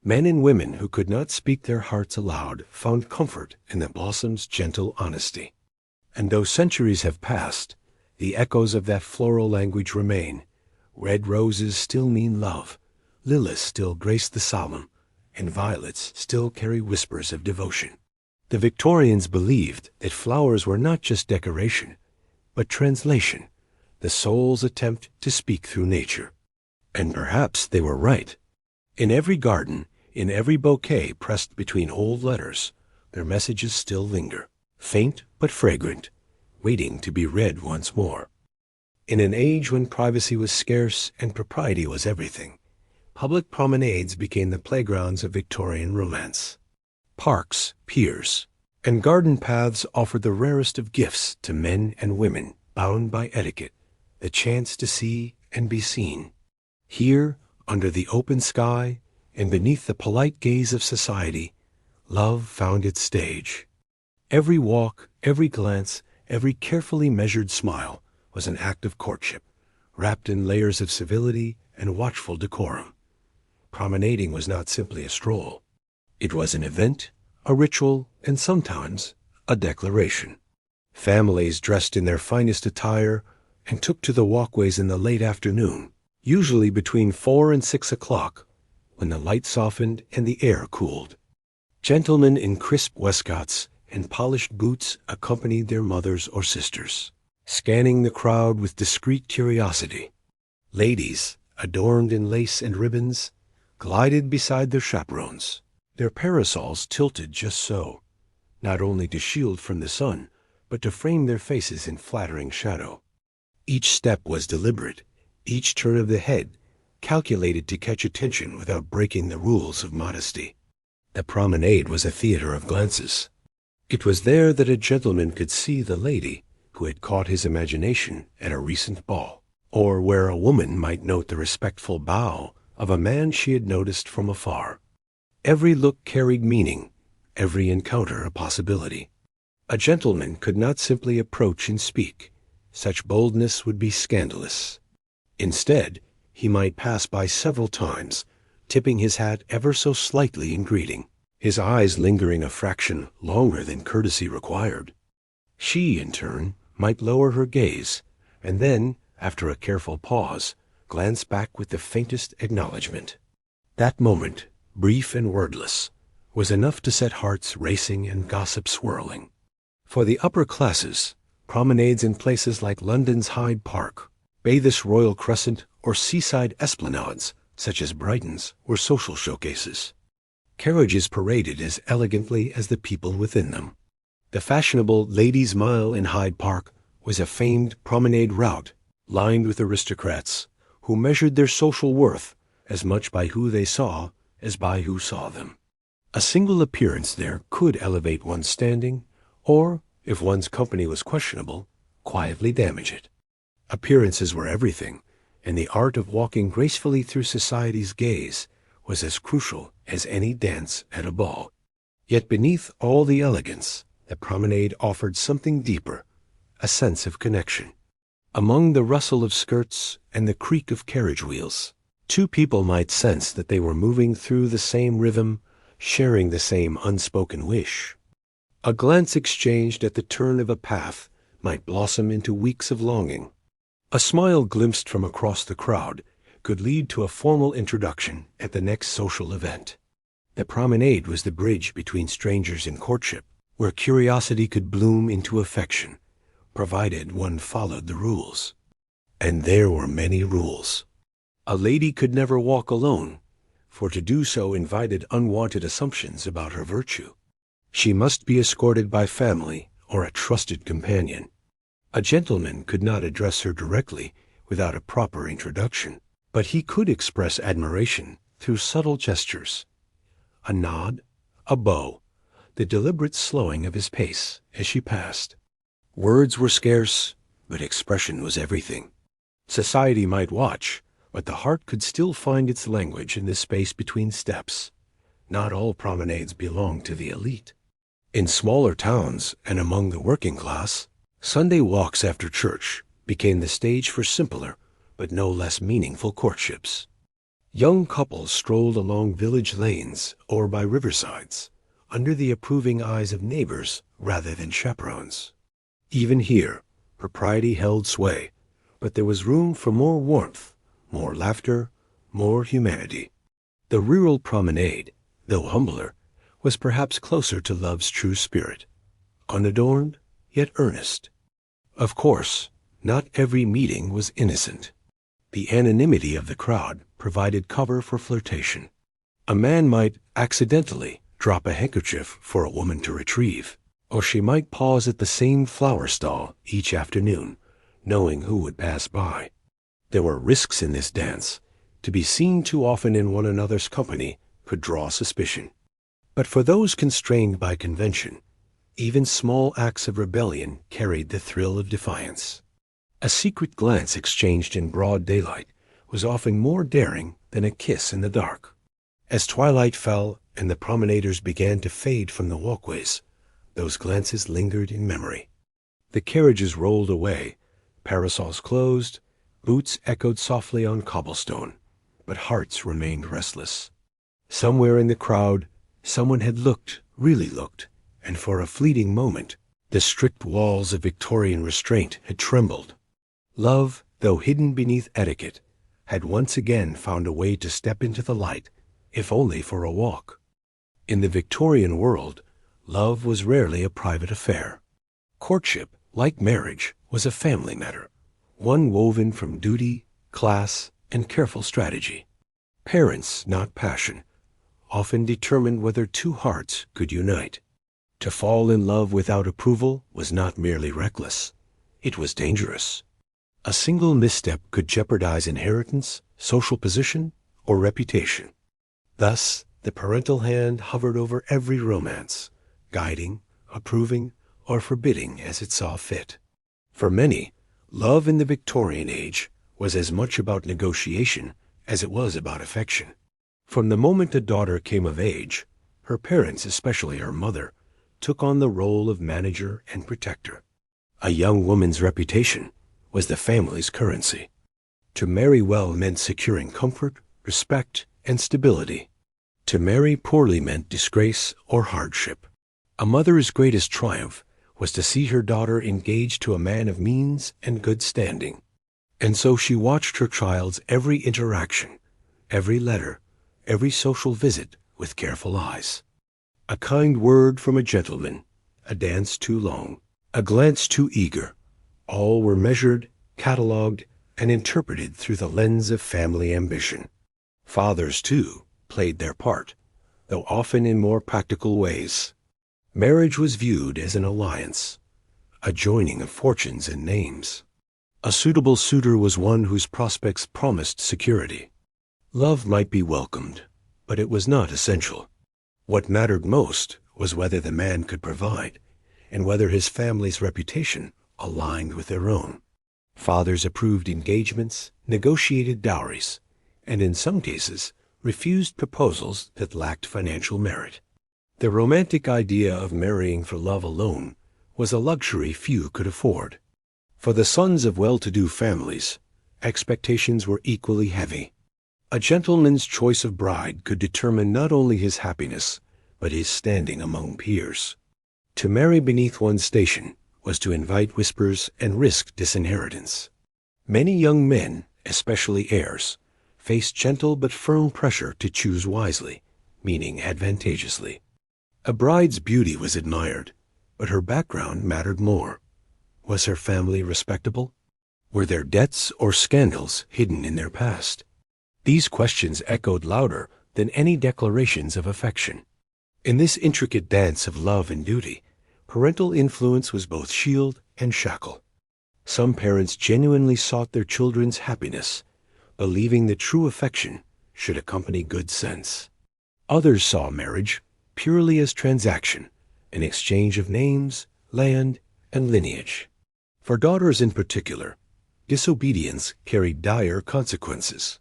Men and women who could not speak their hearts aloud found comfort in the blossom's gentle honesty. And though centuries have passed, the echoes of that floral language remain. Red roses still mean love, lilies still grace the solemn, and violets still carry whispers of devotion. The Victorians believed that flowers were not just decoration, but translation, the soul's attempt to speak through nature. And perhaps they were right. In every garden, in every bouquet pressed between old letters, their messages still linger, faint but fragrant, waiting to be read once more. In an age when privacy was scarce and propriety was everything, public promenades became the playgrounds of Victorian romance. Parks, piers, and garden paths offered the rarest of gifts to men and women bound by etiquette, the chance to see and be seen. Here, under the open sky and beneath the polite gaze of society, love found its stage. Every walk, every glance, every carefully measured smile was an act of courtship, wrapped in layers of civility and watchful decorum. Promenading was not simply a stroll. It was an event, a ritual, and sometimes a declaration. Families dressed in their finest attire and took to the walkways in the late afternoon, usually between 4 and 6 o'clock, when the light softened and the air cooled. Gentlemen in crisp waistcoats and polished boots accompanied their mothers or sisters, scanning the crowd with discreet curiosity. Ladies, adorned in lace and ribbons, glided beside their chaperones, their parasols tilted just so, not only to shield from the sun, but to frame their faces in flattering shadow. Each step was deliberate, each turn of the head calculated to catch attention without breaking the rules of modesty. The promenade was a theater of glances. It was there that a gentleman could see the lady who had caught his imagination at a recent ball, or where a woman might note the respectful bow of a man she had noticed from afar. Every look carried meaning, every encounter a possibility. A gentleman could not simply approach and speak. Such boldness would be scandalous. Instead, he might pass by several times, tipping his hat ever so slightly in greeting, his eyes lingering a fraction longer than courtesy required. She, in turn, might lower her gaze, and then, after a careful pause, glance back with the faintest acknowledgement. That moment, brief and wordless, was enough to set hearts racing and gossip swirling. For the upper classes, promenades in places like London's Hyde Park, Bathurst's Royal Crescent, or seaside esplanades, such as Brighton's, were social showcases. Carriages paraded as elegantly as the people within them. The fashionable Ladies' Mile in Hyde Park was a famed promenade route lined with aristocrats who measured their social worth as much by who they saw as by who saw them. A single appearance there could elevate one's standing, or, if one's company was questionable, quietly damage it. Appearances were everything, and the art of walking gracefully through society's gaze was as crucial as any dance at a ball. Yet beneath all the elegance, the promenade offered something deeper, a sense of connection. Among the rustle of skirts and the creak of carriage wheels, two people might sense that they were moving through the same rhythm, sharing the same unspoken wish. A glance exchanged at the turn of a path might blossom into weeks of longing. A smile glimpsed from across the crowd could lead to a formal introduction at the next social event. The promenade was the bridge between strangers in courtship, where curiosity could bloom into affection, provided one followed the rules. And there were many rules. A lady could never walk alone, for to do so invited unwanted assumptions about her virtue. She must be escorted by family or a trusted companion. A gentleman could not address her directly without a proper introduction, but he could express admiration through subtle gestures. A nod, a bow, the deliberate slowing of his pace as she passed. Words were scarce, but expression was everything. Society might watch, but the heart could still find its language in the space between steps. Not all promenades belong to the elite. In smaller towns and among the working class, Sunday walks after church became the stage for simpler but no less meaningful courtships. Young couples strolled along village lanes or by riversides, under the approving eyes of neighbors rather than chaperones. Even here, propriety held sway, but there was room for more warmth, more laughter, more humanity. The rural promenade, though humbler, was perhaps closer to love's true spirit, unadorned yet earnest. Of course, not every meeting was innocent. The anonymity of the crowd provided cover for flirtation. A man might accidentally drop a handkerchief for a woman to retrieve, or she might pause at the same flower stall each afternoon, knowing who would pass by. There were risks in this dance. To be seen too often in one another's company could draw suspicion. But for those constrained by convention, even small acts of rebellion carried the thrill of defiance. A secret glance exchanged in broad daylight was often more daring than a kiss in the dark. As twilight fell and the promenaders began to fade from the walkways, those glances lingered in memory. The carriages rolled away, parasols closed, boots echoed softly on cobblestone, but hearts remained restless. Somewhere in the crowd, someone had looked, really looked, and for a fleeting moment, the strict walls of Victorian restraint had trembled. Love, though hidden beneath etiquette, had once again found a way to step into the light, if only for a walk. In the Victorian world, love was rarely a private affair. Courtship, like marriage, was a family matter, one woven from duty, class, and careful strategy. Parents, not passion, often determined whether two hearts could unite. To fall in love without approval was not merely reckless, it was dangerous. A single misstep could jeopardize inheritance, social position, or reputation. Thus, the parental hand hovered over every romance, guiding, approving, or forbidding as it saw fit. For many, love in the Victorian age was as much about negotiation as it was about affection. From the moment a daughter came of age, her parents, especially her mother, took on the role of manager and protector. A young woman's reputation was the family's currency. To marry well meant securing comfort, respect, and stability. To marry poorly meant disgrace or hardship. A mother's greatest triumph was to see her daughter engaged to a man of means and good standing. And so she watched her child's every interaction, every letter, every social visit with careful eyes. A kind word from a gentleman, a dance too long, a glance too eager, all were measured, catalogued, and interpreted through the lens of family ambition. Fathers, too, played their part, though often in more practical ways. Marriage was viewed as an alliance, a joining of fortunes and names. A suitable suitor was one whose prospects promised security. Love might be welcomed, but it was not essential. What mattered most was whether the man could provide, and whether his family's reputation aligned with their own. Fathers approved engagements, negotiated dowries, and in some cases refused proposals that lacked financial merit. The romantic idea of marrying for love alone was a luxury few could afford. For the sons of well-to-do families, expectations were equally heavy. A gentleman's choice of bride could determine not only his happiness, but his standing among peers. To marry beneath one's station was to invite whispers and risk disinheritance. Many young men, especially heirs, faced gentle but firm pressure to choose wisely, meaning advantageously. A bride's beauty was admired, but her background mattered more. Was her family respectable? Were there debts or scandals hidden in their past? These questions echoed louder than any declarations of affection. In this intricate dance of love and duty, parental influence was both shield and shackle. Some parents genuinely sought their children's happiness, believing that true affection should accompany good sense. Others saw marriage purely as transaction, an exchange of names, land, and lineage. For daughters in particular, disobedience carried dire consequences.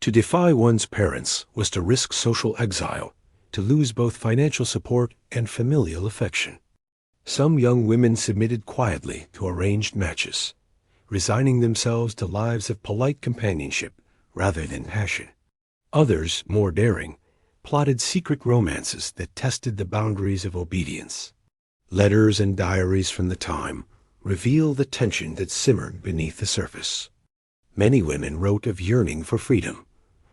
To defy one's parents was to risk social exile, to lose both financial support and familial affection. Some young women submitted quietly to arranged matches, resigning themselves to lives of polite companionship rather than passion. Others, more daring, plotted secret romances that tested the boundaries of obedience. Letters and diaries from the time reveal the tension that simmered beneath the surface. Many women wrote of yearning for freedom,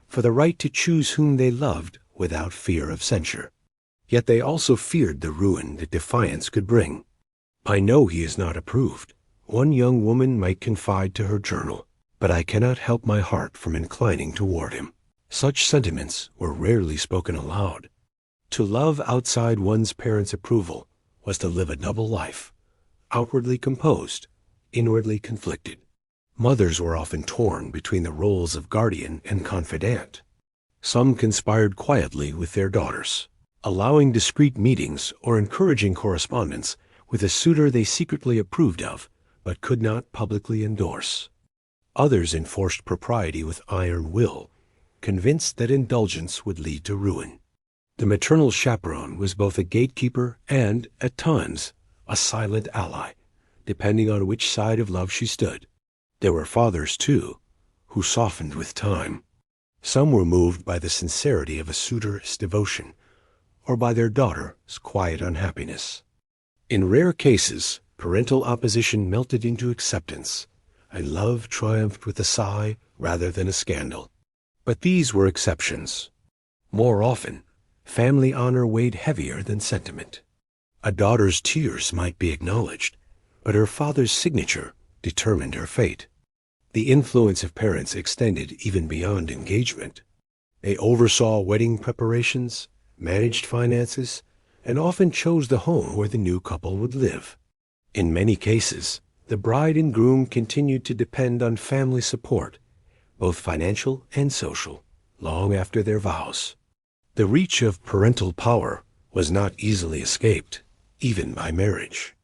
for the right to choose whom they loved without fear of censure. Yet they also feared the ruin that defiance could bring. "I know he is not approved," one young woman might confide to her journal, "but I cannot help my heart from inclining toward him." Such sentiments were rarely spoken aloud. To love outside one's parents' approval was to live a double life, outwardly composed, inwardly conflicted. Mothers were often torn between the roles of guardian and confidant. Some conspired quietly with their daughters, allowing discreet meetings or encouraging correspondence with a suitor they secretly approved of but could not publicly endorse. Others enforced propriety with iron will, convinced that indulgence would lead to ruin. The maternal chaperone was both a gatekeeper and, at times, a silent ally, depending on which side of love she stood. There were fathers, too, who softened with time. Some were moved by the sincerity of a suitor's devotion, or by their daughter's quiet unhappiness. In rare cases, parental opposition melted into acceptance, and love triumphed with a sigh rather than a scandal. But these were exceptions. More often, family honor weighed heavier than sentiment. A daughter's tears might be acknowledged, but her father's signature determined her fate. The influence of parents extended even beyond engagement. They oversaw wedding preparations, managed finances, and often chose the home where the new couple would live. In many cases, the bride and groom continued to depend on family support, both financial and social, long after their vows. The reach of parental power was not easily escaped, even by marriage.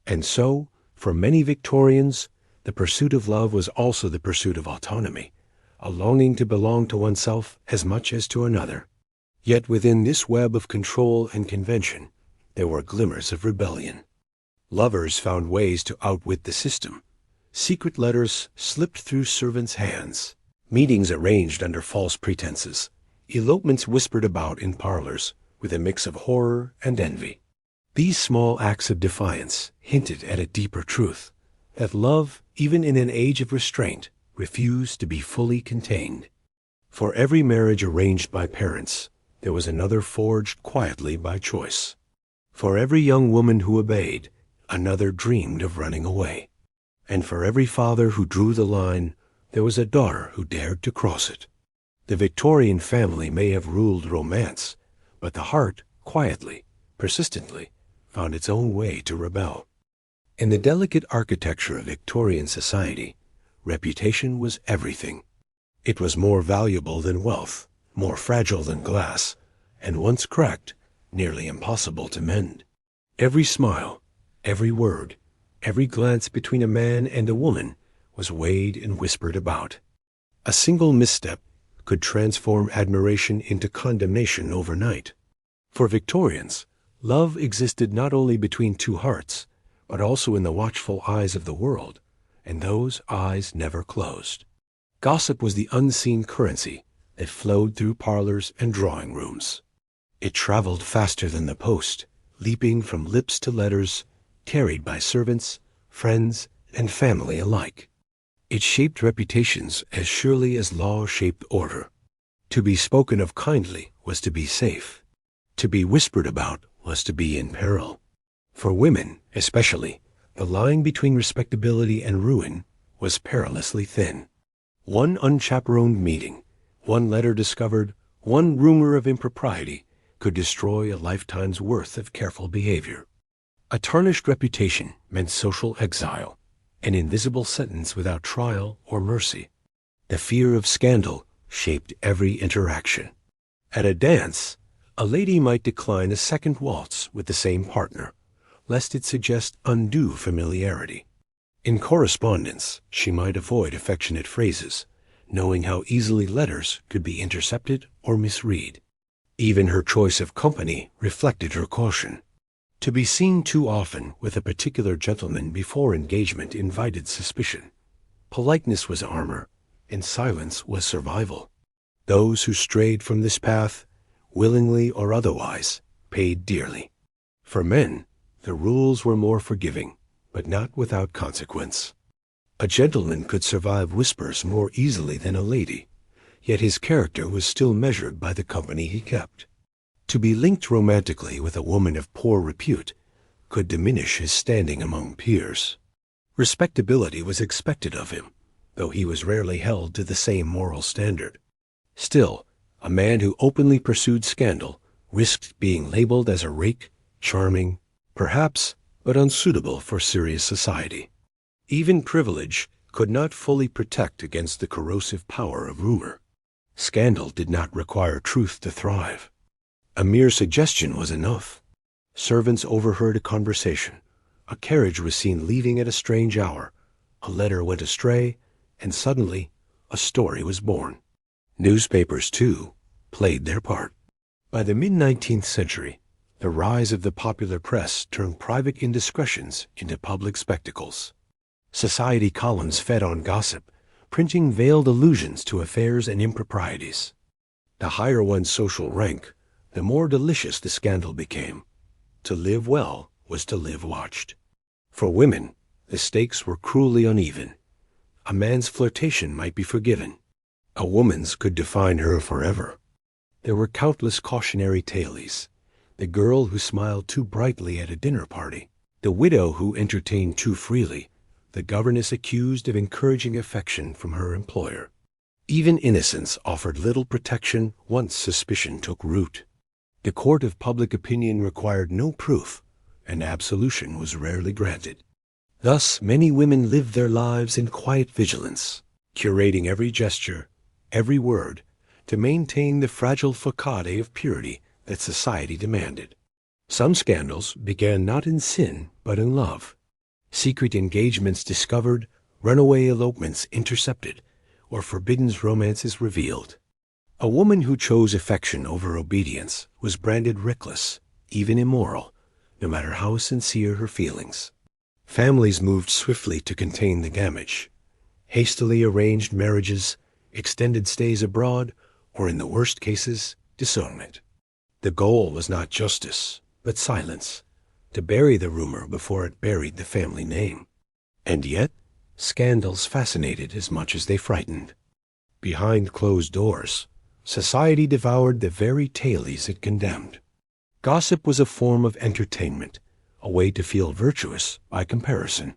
And so, for many Victorians, the pursuit of love was also the pursuit of autonomy, a longing to belong to oneself as much as to another. Yet within this web of control and convention, there were glimmers of rebellion. Lovers found ways to outwit the system. Secret letters slipped through servants' hands, meetings arranged under false pretenses, elopements whispered about in parlors with a mix of horror and envy. These small acts of defiance hinted at a deeper truth, that love, even in an age of restraint, refused to be fully contained. For every marriage arranged by parents, there was another forged quietly by choice. For every young woman who obeyed, another dreamed of running away. And for every father who drew the line, there was a daughter who dared to cross it. The Victorian family may have ruled romance, but the heart, quietly, persistently, found its own way to rebel. In the delicate architecture of Victorian society, reputation was everything. It was more valuable than wealth, more fragile than glass, and once cracked, nearly impossible to mend. Every smile, every word, every glance between a man and a woman was weighed and whispered about. A single misstep could transform admiration into condemnation overnight. For Victorians, love existed not only between two hearts, but also in the watchful eyes of the world, and those eyes never closed. Gossip was the unseen currency that flowed through parlors and drawing rooms. It traveled faster than the post, leaping from lips to letters, carried by servants, friends, and family alike. It shaped reputations as surely as law shaped order. To be spoken of kindly was to be safe. To be whispered about was to be in peril. For women, especially, the line between respectability and ruin was perilously thin. One unchaperoned meeting, one letter discovered, one rumor of impropriety could destroy a lifetime's worth of careful behavior. A tarnished reputation meant social exile. an invisible sentence without trial or mercy. The fear of scandal shaped every interaction. At a dance, a lady might decline a second waltz with the same partner, lest it suggest undue familiarity. In correspondence, she might avoid affectionate phrases, knowing how easily letters could be intercepted or misread. Even her choice of company reflected her caution. To be seen too often with a particular gentleman before engagement invited suspicion. Politeness was armor, and silence was survival. Those who strayed from this path, willingly or otherwise, paid dearly. For men, the rules were more forgiving, but not without consequence. A gentleman could survive whispers more easily than a lady, yet his character was still measured by the company he kept. To be linked romantically with a woman of poor repute could diminish his standing among peers. Respectability was expected of him, though he was rarely held to the same moral standard. Still, a man who openly pursued scandal risked being labeled as a rake, charming, perhaps, but unsuitable for serious society. Even privilege could not fully protect against the corrosive power of rumor. Scandal did not require truth to thrive. A mere suggestion was enough. Servants overheard a conversation. A carriage was seen leaving at a strange hour. A letter went astray, and suddenly a story was born. Newspapers, too, played their part. By the mid-19th century, the rise of the popular press turned private indiscretions into public spectacles. Society columns fed on gossip, printing veiled allusions to affairs and improprieties. The higher one's social rank, the more delicious the scandal became. To live well was to live watched. For women, the stakes were cruelly uneven. A man's flirtation might be forgiven. A woman's could define her forever. There were countless cautionary tales. The girl who smiled too brightly at a dinner party, the widow who entertained too freely, the governess accused of encouraging affection from her employer. Even innocence offered little protection once suspicion took root. The court of public opinion required no proof, and absolution was rarely granted. Thus, many women lived their lives in quiet vigilance, curating every gesture, every word, to maintain the fragile facade of purity that society demanded. Some scandals began not in sin, but in love. Secret engagements discovered, runaway elopements intercepted, or forbidden romances revealed. A woman who chose affection over obedience was branded reckless, even immoral, no matter how sincere her feelings. Families moved swiftly to contain the damage. Hastily arranged marriages, extended stays abroad, or in the worst cases, disownment. The goal was not justice, but silence, to bury the rumor before it buried the family name. And yet, scandals fascinated as much as they frightened. Behind closed doors, society devoured the very tales it condemned. Gossip was a form of entertainment, a way to feel virtuous by comparison.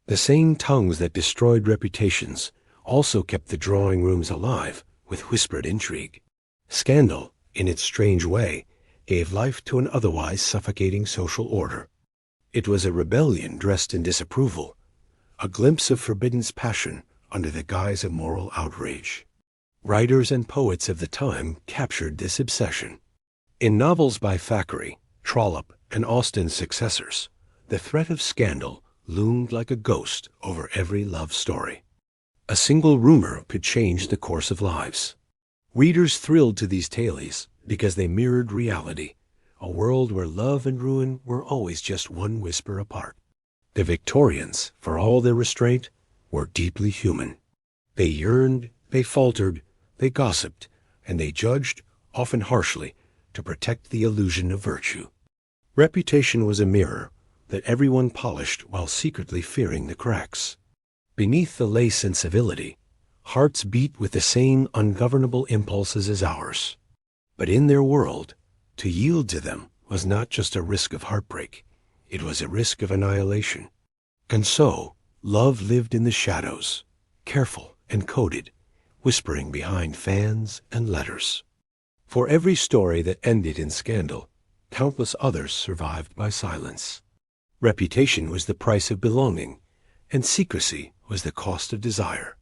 The same tongues that destroyed reputations also kept the drawing rooms alive with whispered intrigue. Scandal, in its strange way, gave life to an otherwise suffocating social order. It was a rebellion dressed in disapproval, a glimpse of forbidden passion under the guise of moral outrage. Writers and poets of the time captured this obsession. In novels by Thackeray, Trollope, and Austen's successors, the threat of scandal loomed like a ghost over every love story. A single rumor could change the course of lives. Readers thrilled to these tales because they mirrored reality, a world where love and ruin were always just one whisper apart. The Victorians, for all their restraint, were deeply human. They yearned, they faltered, they gossiped, and they judged, often harshly, to protect the illusion of virtue. Reputation was a mirror that everyone polished while secretly fearing the cracks. Beneath the lace and civility, hearts beat with the same ungovernable impulses as ours. But in their world, to yield to them was not just a risk of heartbreak, it was a risk of annihilation. And so, love lived in the shadows, careful and coded, whispering behind fans and letters. For every story that ended in scandal, countless others survived by silence. Reputation was the price of belonging, and secrecy was the cost of desire.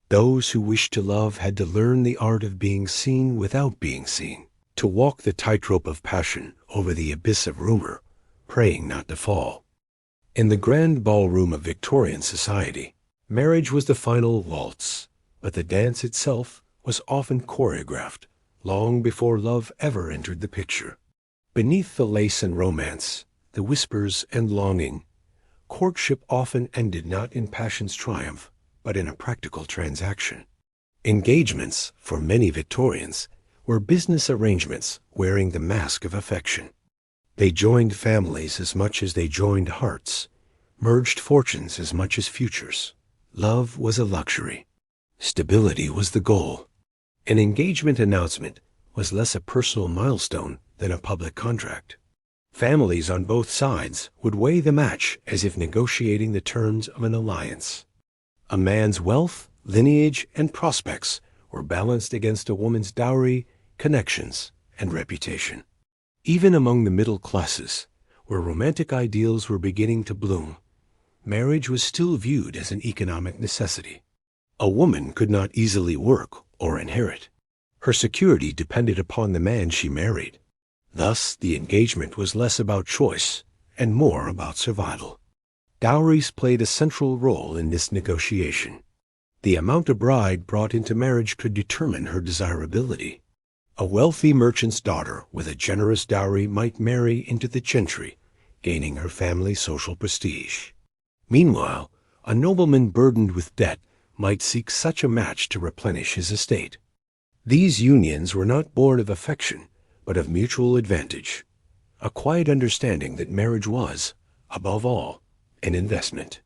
Those who wished to love had to learn the art of being seen without being seen, to walk the tightrope of passion over the abyss of rumor, praying not to fall. In the grand ballroom of Victorian society, marriage was the final waltz, but the dance itself was often choreographed long before love ever entered the picture. Beneath the lace and romance, the whispers and longing, courtship often ended not in passion's triumph, but in a practical transaction. Engagements, for many Victorians, were business arrangements wearing the mask of affection. They joined families as much as they joined hearts, merged fortunes as much as futures. Love was a luxury. Stability was the goal. An engagement announcement was less a personal milestone than a public contract. Families on both sides would weigh the match as if negotiating the terms of an alliance. A man's wealth, lineage, and prospects were balanced against a woman's dowry, connections, and reputation. Even among the middle classes, where romantic ideals were beginning to bloom, marriage was still viewed as an economic necessity. A woman could not easily work or inherit. Her security depended upon the man she married. Thus, the engagement was less about choice and more about survival. Dowries played a central role in this negotiation. The amount a bride brought into marriage could determine her desirability. A wealthy merchant's daughter with a generous dowry might marry into the gentry, gaining her family's social prestige. Meanwhile, a nobleman burdened with debt might seek such a match to replenish his estate. These unions were not born of affection, but of mutual advantage, a quiet understanding that marriage was, above all, an investment.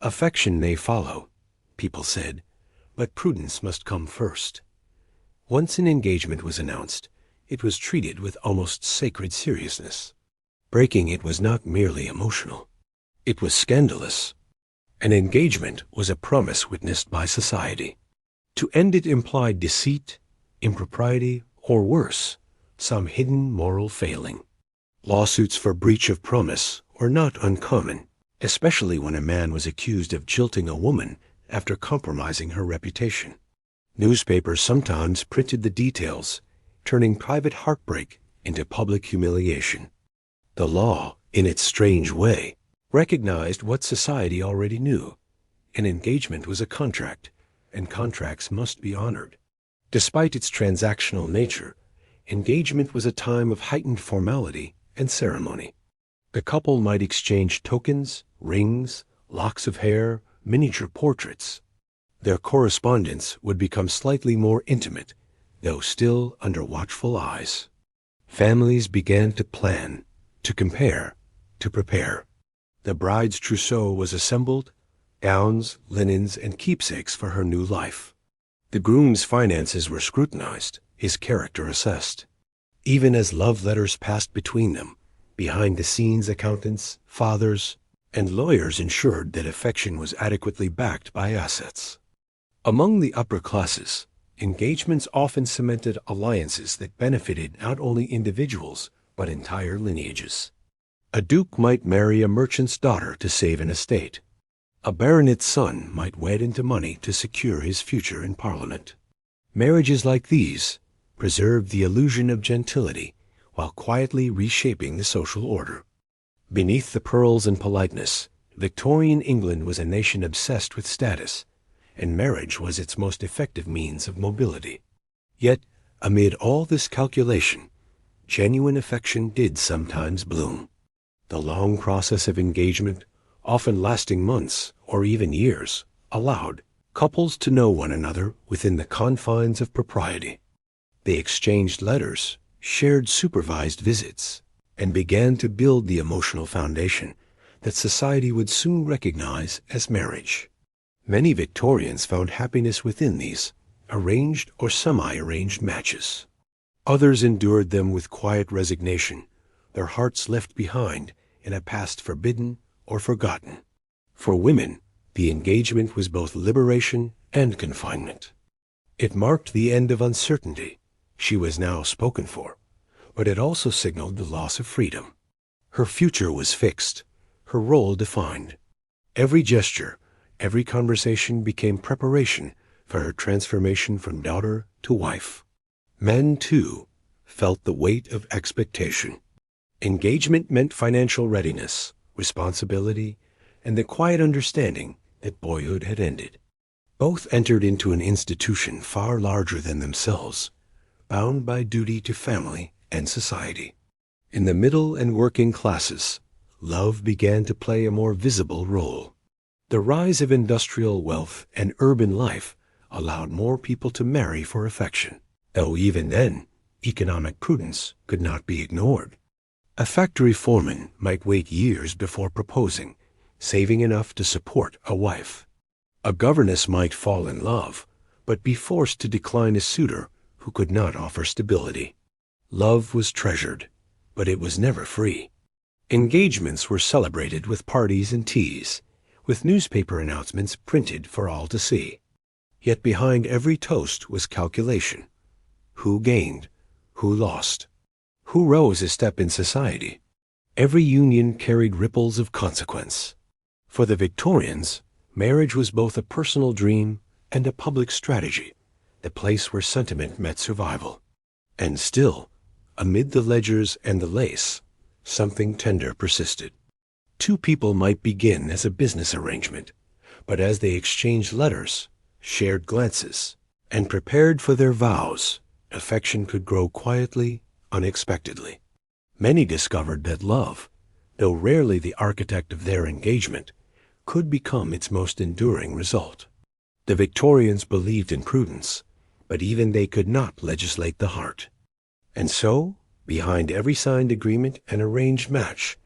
Affection may follow, people said, but prudence must come first. Once an engagement was announced, it was treated with almost sacred seriousness. Breaking it was not merely emotional. It was scandalous. An engagement was a promise witnessed by society. To end it implied deceit, impropriety, or worse, some hidden moral failing. Lawsuits for breach of promise were not uncommon, especially when a man was accused of jilting a woman after compromising her reputation. Newspapers sometimes printed the details, turning private heartbreak into public humiliation. The law, in its strange way, recognized what society already knew. An engagement was a contract, and contracts must be honored. Despite its transactional nature, engagement was a time of heightened formality and ceremony. The couple might exchange tokens, rings, locks of hair, miniature portraits. Their correspondence would become slightly more intimate, though still under watchful eyes. Families began to plan, to compare, to prepare. The bride's trousseau was assembled, gowns, linens, and keepsakes for her new life. The groom's finances were scrutinized, his character assessed. Even as love letters passed between them, behind the scenes accountants, fathers, and lawyers ensured that affection was adequately backed by assets. Among the upper classes, engagements often cemented alliances that benefited not only individuals, but entire lineages. A duke might marry a merchant's daughter to save an estate. A baronet's son might wed into money to secure his future in Parliament. Marriages like these preserved the illusion of gentility while quietly reshaping the social order. Beneath the pearls and politeness, Victorian England was a nation obsessed with status, and marriage was its most effective means of mobility. Yet, amid all this calculation, genuine affection did sometimes bloom. The long process of engagement, often lasting months or even years, allowed couples to know one another within the confines of propriety. They exchanged letters, shared supervised visits, and began to build the emotional foundation that society would soon recognize as marriage. Many Victorians found happiness within these arranged or semi-arranged matches. Others endured them with quiet resignation, their hearts left behind in a past forbidden or forgotten. For women, the engagement was both liberation and confinement. It marked the end of uncertainty. She was now spoken for, but it also signaled the loss of freedom. Her future was fixed, her role defined. Every gesture, Every conversation became preparation for her transformation from daughter to wife. Men, too, felt the weight of expectation. Engagement meant financial readiness, responsibility, and the quiet understanding that boyhood had ended. Both entered into an institution far larger than themselves, bound by duty to family and society. In the middle and working classes, love began to play a more visible role. The rise of industrial wealth and urban life allowed more people to marry for affection, though even then, economic prudence could not be ignored. A factory foreman might wait years before proposing, saving enough to support a wife. A governess might fall in love, but be forced to decline a suitor who could not offer stability. Love was treasured, but it was never free. Engagements were celebrated with parties and teas, with newspaper announcements printed for all to see. Yet behind every toast was calculation. Who gained? Who lost? Who rose a step in society? Every union carried ripples of consequence. For the Victorians, marriage was both a personal dream and a public strategy, the place where sentiment met survival. And still, amid the ledgers and the lace, something tender persisted. Two people might begin as a business arrangement, but as they exchanged letters, shared glances, and prepared for their vows, affection could grow quietly, unexpectedly. Many discovered that love, though rarely the architect of their engagement, could become its most enduring result. The Victorians believed in prudence, but even they could not legislate the heart. And so, behind every signed agreement and arranged match,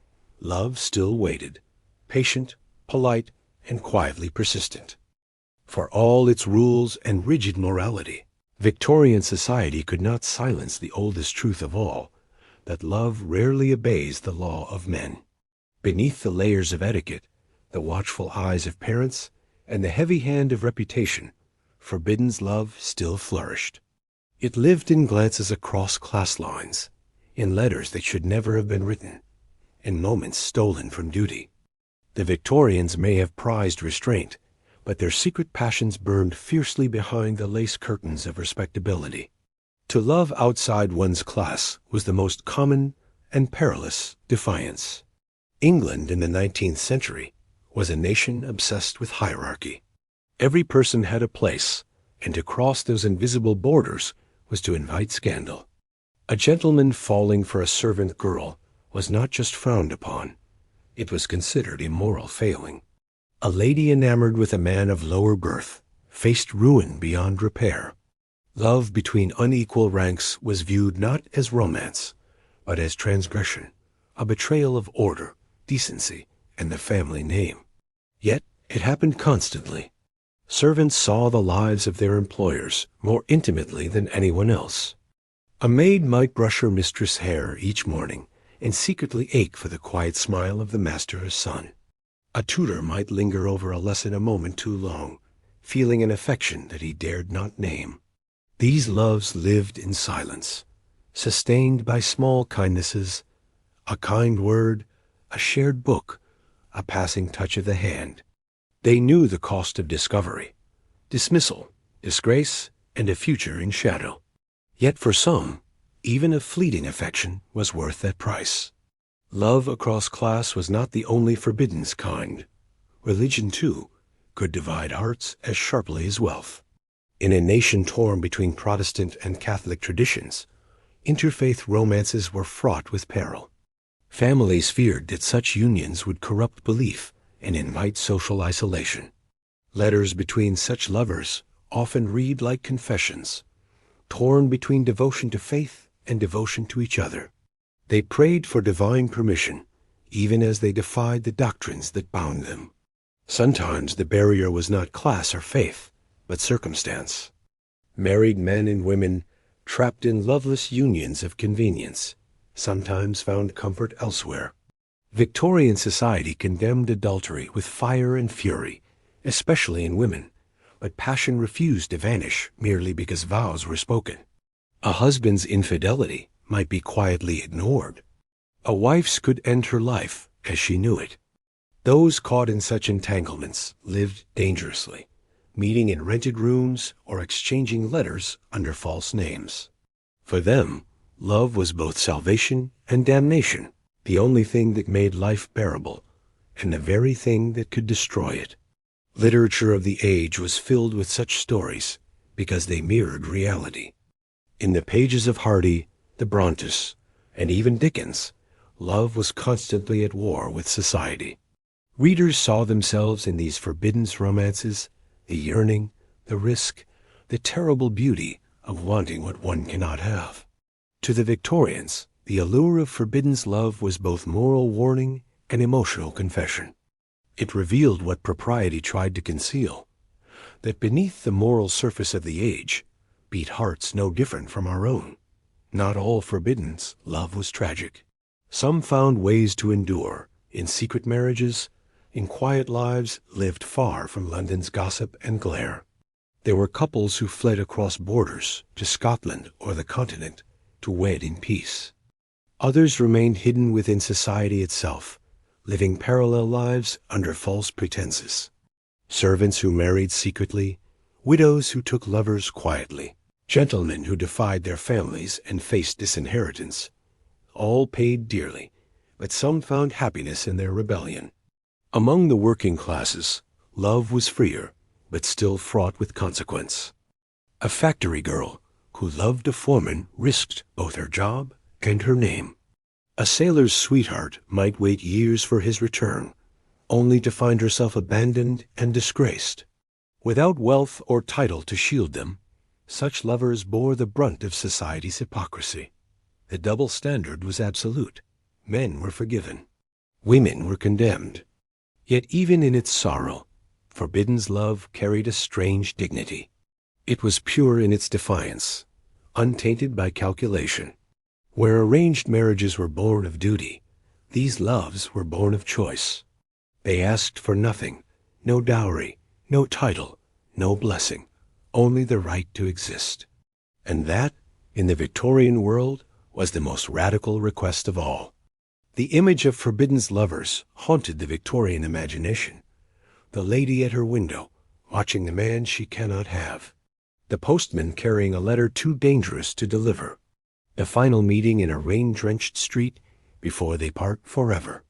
love still waited, patient, polite, and quietly persistent. For all its rules and rigid morality, Victorian society could not silence the oldest truth of all, that love rarely obeys the law of men. Beneath the layers of etiquette, the watchful eyes of parents, and the heavy hand of reputation, forbidden love still flourished. It lived in glances across class lines, in letters that should never have been written, in moments stolen from duty. The Victorians may have prized restraint, but their secret passions burned fiercely behind the lace curtains of respectability. To love outside one's class was the most common and perilous defiance. England in the 19th century was a nation obsessed with hierarchy. Every person had a place, and to cross those invisible borders was to invite scandal. A gentleman falling for a servant girl was not just frowned upon, it was considered a moral failing. A lady enamored with a man of lower birth faced ruin beyond repair. Love between unequal ranks was viewed not as romance, but as transgression, a betrayal of order, decency, and the family name. Yet it happened constantly. Servants saw the lives of their employers more intimately than anyone else. A maid might brush her mistress' hair each morning and secretly ache for the quiet smile of the master's son. A tutor might linger over a lesson a moment too long, feeling an affection that he dared not name. These loves lived in silence, sustained by small kindnesses, a kind word, a shared book, a passing touch of the hand. They knew the cost of discovery, dismissal, disgrace, and a future in shadow. Yet for some, even a fleeting affection was worth that price. Love across class was not the only forbidden kind. Religion, too, could divide hearts as sharply as wealth. In a nation torn between Protestant and Catholic traditions, interfaith romances were fraught with peril. Families feared that such unions would corrupt belief and invite social isolation. Letters between such lovers often read like confessions, torn between devotion to faith and devotion to each other. They prayed for divine permission, even as they defied the doctrines that bound them. Sometimes the barrier was not class or faith, but circumstance. Married men and women, trapped in loveless unions of convenience, sometimes found comfort elsewhere. Victorian society condemned adultery with fire and fury, especially in women, but passion refused to vanish merely because vows were spoken. A husband's infidelity might be quietly ignored. A wife's could end her life as she knew it. Those caught in such entanglements lived dangerously, meeting in rented rooms or exchanging letters under false names. For them, love was both salvation and damnation, the only thing that made life bearable, and the very thing that could destroy it. Literature of the age was filled with such stories because they mirrored reality. In the pages of Hardy, the Brontes, and even Dickens, love was constantly at war with society. Readers saw themselves in these forbidden romances, the yearning, the risk, the terrible beauty of wanting what one cannot have. To the Victorians, the allure of forbidden love was both moral warning and emotional confession. It revealed what propriety tried to conceal, that beneath the moral surface of the age beat hearts no different from our own. Not all forbidden love was tragic. Some found ways to endure, in secret marriages, in quiet lives lived far from London's gossip and glare. There were couples who fled across borders to Scotland or the continent to wed in peace. Others remained hidden within society itself, living parallel lives under false pretenses. Servants who married secretly, widows who took lovers quietly, gentlemen who defied their families and faced disinheritance. All paid dearly, but some found happiness in their rebellion. Among the working classes, love was freer, but still fraught with consequence. A factory girl who loved a foreman risked both her job and her name. A sailor's sweetheart might wait years for his return, only to find herself abandoned and disgraced. Without wealth or title to shield them, such lovers bore the brunt of society's hypocrisy. The double standard was absolute. Men were forgiven. Women were condemned. Yet even in its sorrow, forbidden love carried a strange dignity. It was pure in its defiance, untainted by calculation. Where arranged marriages were born of duty, these loves were born of choice. They asked for nothing, no dowry, no title, no blessing, only the right to exist. And that, in the Victorian world, was the most radical request of all. The image of forbidden lovers haunted the Victorian imagination. The lady at her window, watching the man she cannot have. The postman carrying a letter too dangerous to deliver. The final meeting in a rain-drenched street before they part forever.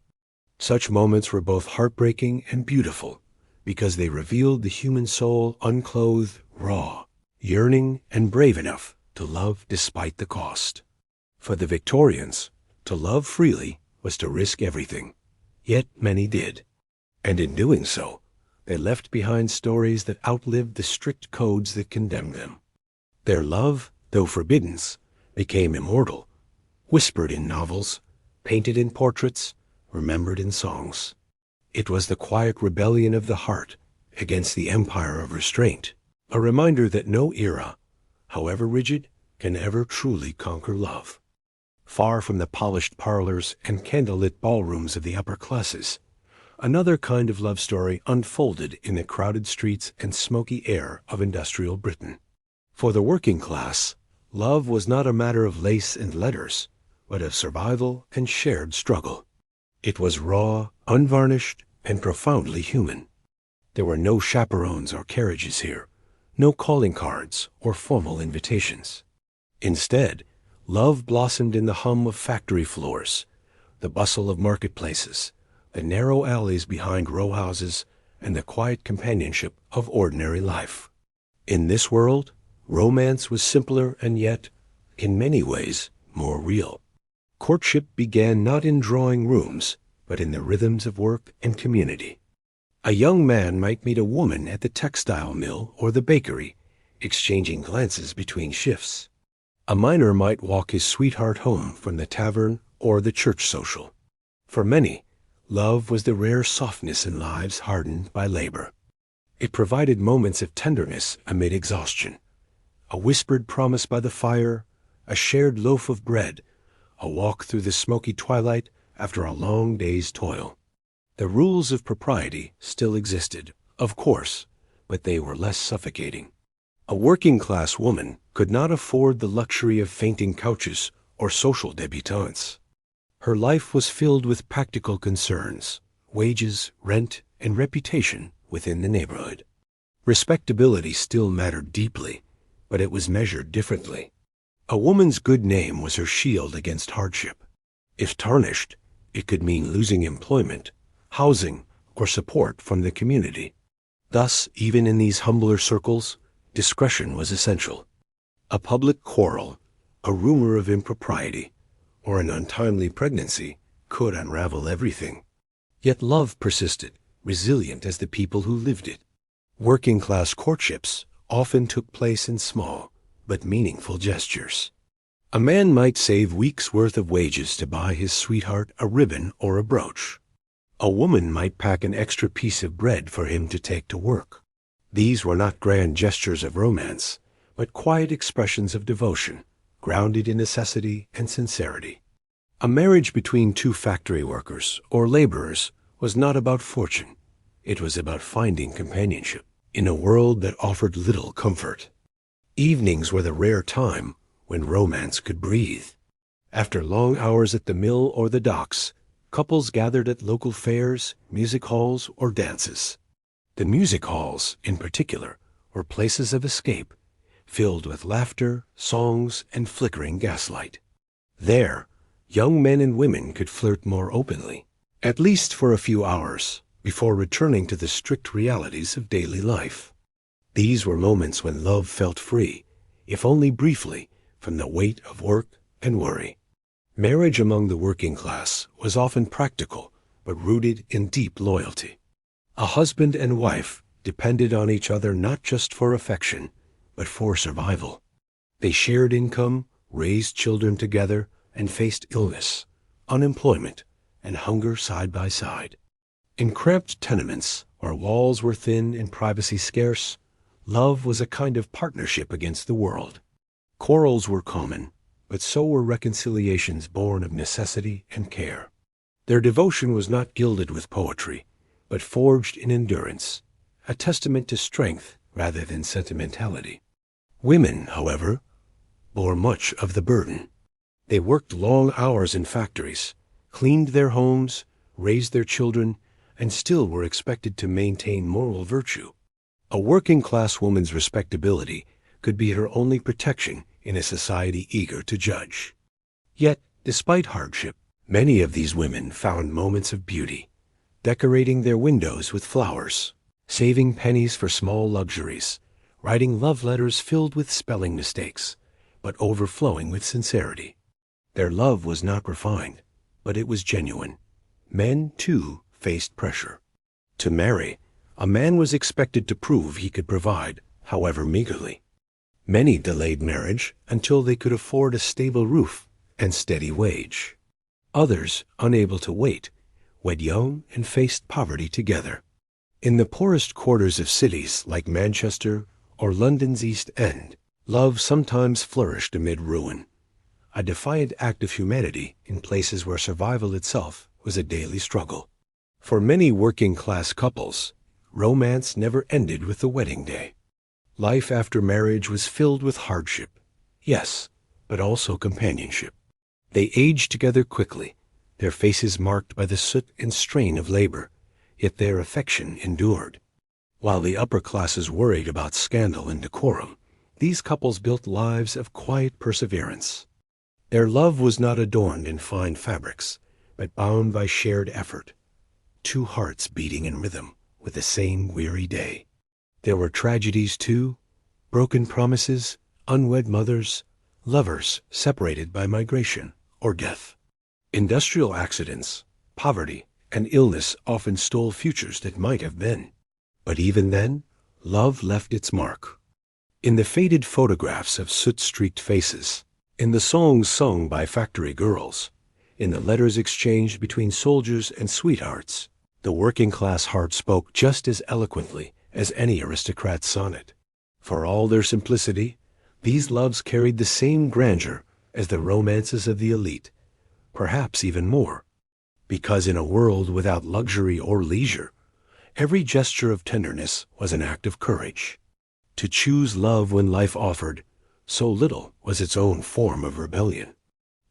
Such moments were both heartbreaking and beautiful because they revealed the human soul unclothed, raw, yearning and brave enough to love despite the cost. For the Victorians, to love freely was to risk everything. Yet many did. And in doing so, they left behind stories that outlived the strict codes that condemned them. Their love, though forbidden, became immortal, whispered in novels, painted in portraits, remembered in songs. It was the quiet rebellion of the heart against the empire of restraint, a reminder that no era, however rigid, can ever truly conquer love. Far from the polished parlors and candlelit ballrooms of the upper classes, another kind of love story unfolded in the crowded streets and smoky air of industrial Britain. For the working class, love was not a matter of lace and letters, but of survival and shared struggle. It was raw, unvarnished, and profoundly human. There were no chaperones or carriages here, no calling cards or formal invitations. Instead, love blossomed in the hum of factory floors, the bustle of marketplaces, the narrow alleys behind row houses, and the quiet companionship of ordinary life. In this world, romance was simpler and yet, in many ways, more real. Courtship began not in drawing rooms, but in the rhythms of work and community. A young man might meet a woman at the textile mill or the bakery, exchanging glances between shifts. A miner might walk his sweetheart home from the tavern or the church social. For many, love was the rare softness in lives hardened by labor. It provided moments of tenderness amid exhaustion. A whispered promise by the fire, a shared loaf of bread, a walk through the smoky twilight after a long day's toil. The rules of propriety still existed, of course, but they were less suffocating. A working-class woman could not afford the luxury of fainting couches or social debutantes. Her life was filled with practical concerns, wages, rent, and reputation within the neighborhood. Respectability still mattered deeply, but it was measured differently. A woman's good name was her shield against hardship. If tarnished, it could mean losing employment, housing, or support from the community. Thus, even in these humbler circles, discretion was essential. A public quarrel, a rumor of impropriety, or an untimely pregnancy could unravel everything. Yet love persisted, resilient as the people who lived it. Working-class courtships often took place in small but meaningful gestures. A man might save weeks' worth of wages to buy his sweetheart a ribbon or a brooch. A woman might pack an extra piece of bread for him to take to work. These were not grand gestures of romance, but quiet expressions of devotion, grounded in necessity and sincerity. A marriage between two factory workers or laborers was not about fortune. It was about finding companionship in a world that offered little comfort. Evenings were the rare time when romance could breathe. After long hours at the mill or the docks, couples gathered at local fairs, music halls, or dances. The music halls, in particular, were places of escape, filled with laughter, songs, and flickering gaslight. There, young men and women could flirt more openly, at least for a few hours, before returning to the strict realities of daily life. These were moments when love felt free, if only briefly, from the weight of work and worry. Marriage among the working class was often practical, but rooted in deep loyalty. A husband and wife depended on each other not just for affection, but for survival. They shared income, raised children together, and faced illness, unemployment, and hunger side by side. In cramped tenements, where walls were thin and privacy scarce, love was a kind of partnership against the world. Quarrels were common, but so were reconciliations born of necessity and care. Their devotion was not gilded with poetry, but forged in endurance, a testament to strength rather than sentimentality. Women, however, bore much of the burden. They worked long hours in factories, cleaned their homes, raised their children, and still were expected to maintain moral virtue. A working-class woman's respectability could be her only protection in a society eager to judge. Yet, despite hardship, many of these women found moments of beauty, decorating their windows with flowers, saving pennies for small luxuries, writing love letters filled with spelling mistakes, but overflowing with sincerity. Their love was not refined, but it was genuine. Men, too, faced pressure. To marry, a man was expected to prove he could provide, however meagerly. Many delayed marriage until they could afford a stable roof and steady wage. Others, unable to wait, wed young and faced poverty together. In the poorest quarters of cities like Manchester or London's East End, love sometimes flourished amid ruin, a defiant act of humanity in places where survival itself was a daily struggle. For many working-class couples, romance never ended with the wedding day. Life after marriage was filled with hardship, yes, but also companionship. They aged together quickly, their faces marked by the soot and strain of labor, yet their affection endured. While the upper classes worried about scandal and decorum, these couples built lives of quiet perseverance. Their love was not adorned in fine fabrics, but bound by shared effort, two hearts beating in rhythm with the same weary day. There were tragedies, too, broken promises, unwed mothers, lovers separated by migration or death. Industrial accidents, poverty, and illness often stole futures that might have been. But even then, love left its mark. In the faded photographs of soot-streaked faces, in the songs sung by factory girls, in the letters exchanged between soldiers and sweethearts, the working-class heart spoke just as eloquently as any aristocrat's sonnet. For all their simplicity, these loves carried the same grandeur as the romances of the elite, perhaps even more, because in a world without luxury or leisure, every gesture of tenderness was an act of courage. To choose love when life offered so little was its own form of rebellion.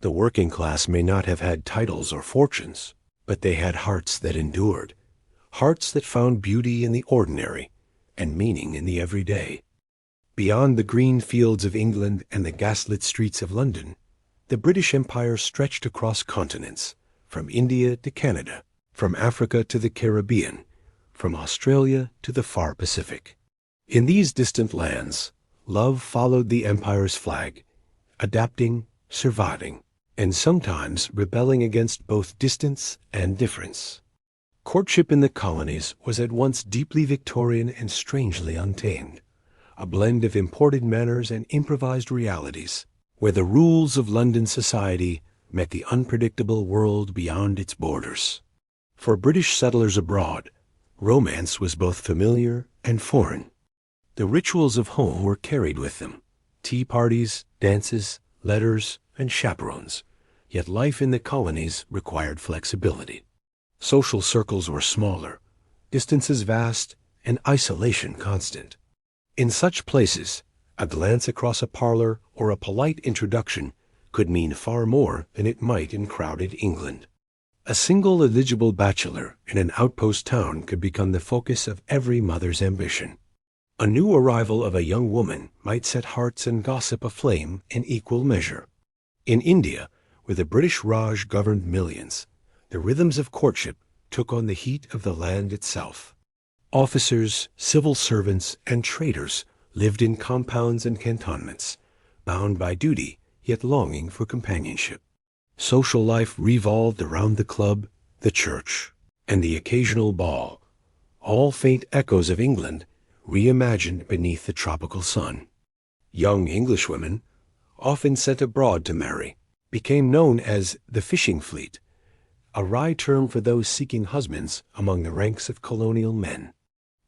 The working class may not have had titles or fortunes, But they had hearts that endured, hearts that found beauty in the ordinary and meaning in the everyday. Beyond the green fields of England and the gaslit streets of London, the British Empire stretched across continents, from India to Canada, from Africa to the Caribbean, from Australia to the far Pacific. In these distant lands, love followed the empire's flag, adapting, surviving, and sometimes rebelling against both distance and difference. Courtship in the colonies was at once deeply Victorian and strangely untamed, a blend of imported manners and improvised realities, where the rules of London society met the unpredictable world beyond its borders. For British settlers abroad, romance was both familiar and foreign. The rituals of home were carried with them: tea parties, dances, letters, and chaperones. Yet life in the colonies required flexibility. Social circles were smaller, distances vast, and isolation constant. In such places, a glance across a parlor or a polite introduction could mean far more than it might in crowded England. A single eligible bachelor in an outpost town could become the focus of every mother's ambition. A new arrival of a young woman might set hearts and gossip aflame in equal measure. In India, where the British Raj governed millions, the rhythms of courtship took on the heat of the land itself. Officers, civil servants, and traders lived in compounds and cantonments, bound by duty, yet longing for companionship. Social life revolved around the club, the church, and the occasional ball, all faint echoes of England reimagined beneath the tropical sun. Young Englishwomen, often sent abroad to marry, became known as the fishing fleet, a wry term for those seeking husbands among the ranks of colonial men.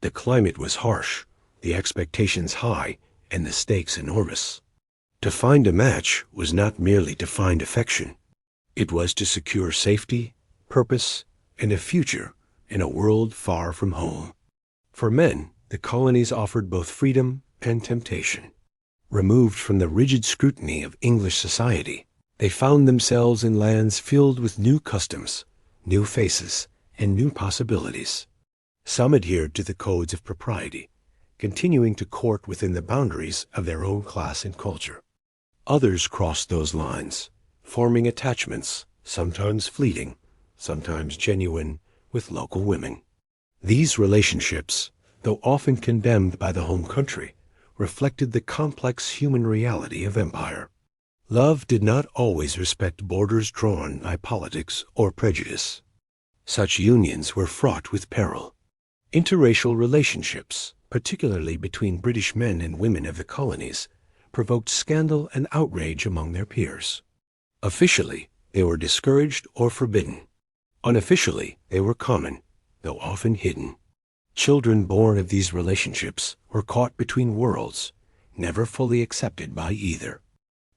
The climate was harsh, the expectations high, and the stakes enormous. To find a match was not merely to find affection. It was to secure safety, purpose, and a future in a world far from home. For men, the colonies offered both freedom and temptation. Removed from the rigid scrutiny of English society, they found themselves in lands filled with new customs, new faces, and new possibilities. Some adhered to the codes of propriety, continuing to court within the boundaries of their own class and culture. Others crossed those lines, forming attachments, sometimes fleeting, sometimes genuine, with local women. These relationships, though often condemned by the home country, reflected the complex human reality of empire. Love did not always respect borders drawn by politics or prejudice. Such unions were fraught with peril. Interracial relationships, particularly between British men and women of the colonies, provoked scandal and outrage among their peers. Officially, they were discouraged or forbidden. Unofficially, they were common, though often hidden. Children born of these relationships were caught between worlds, never fully accepted by either.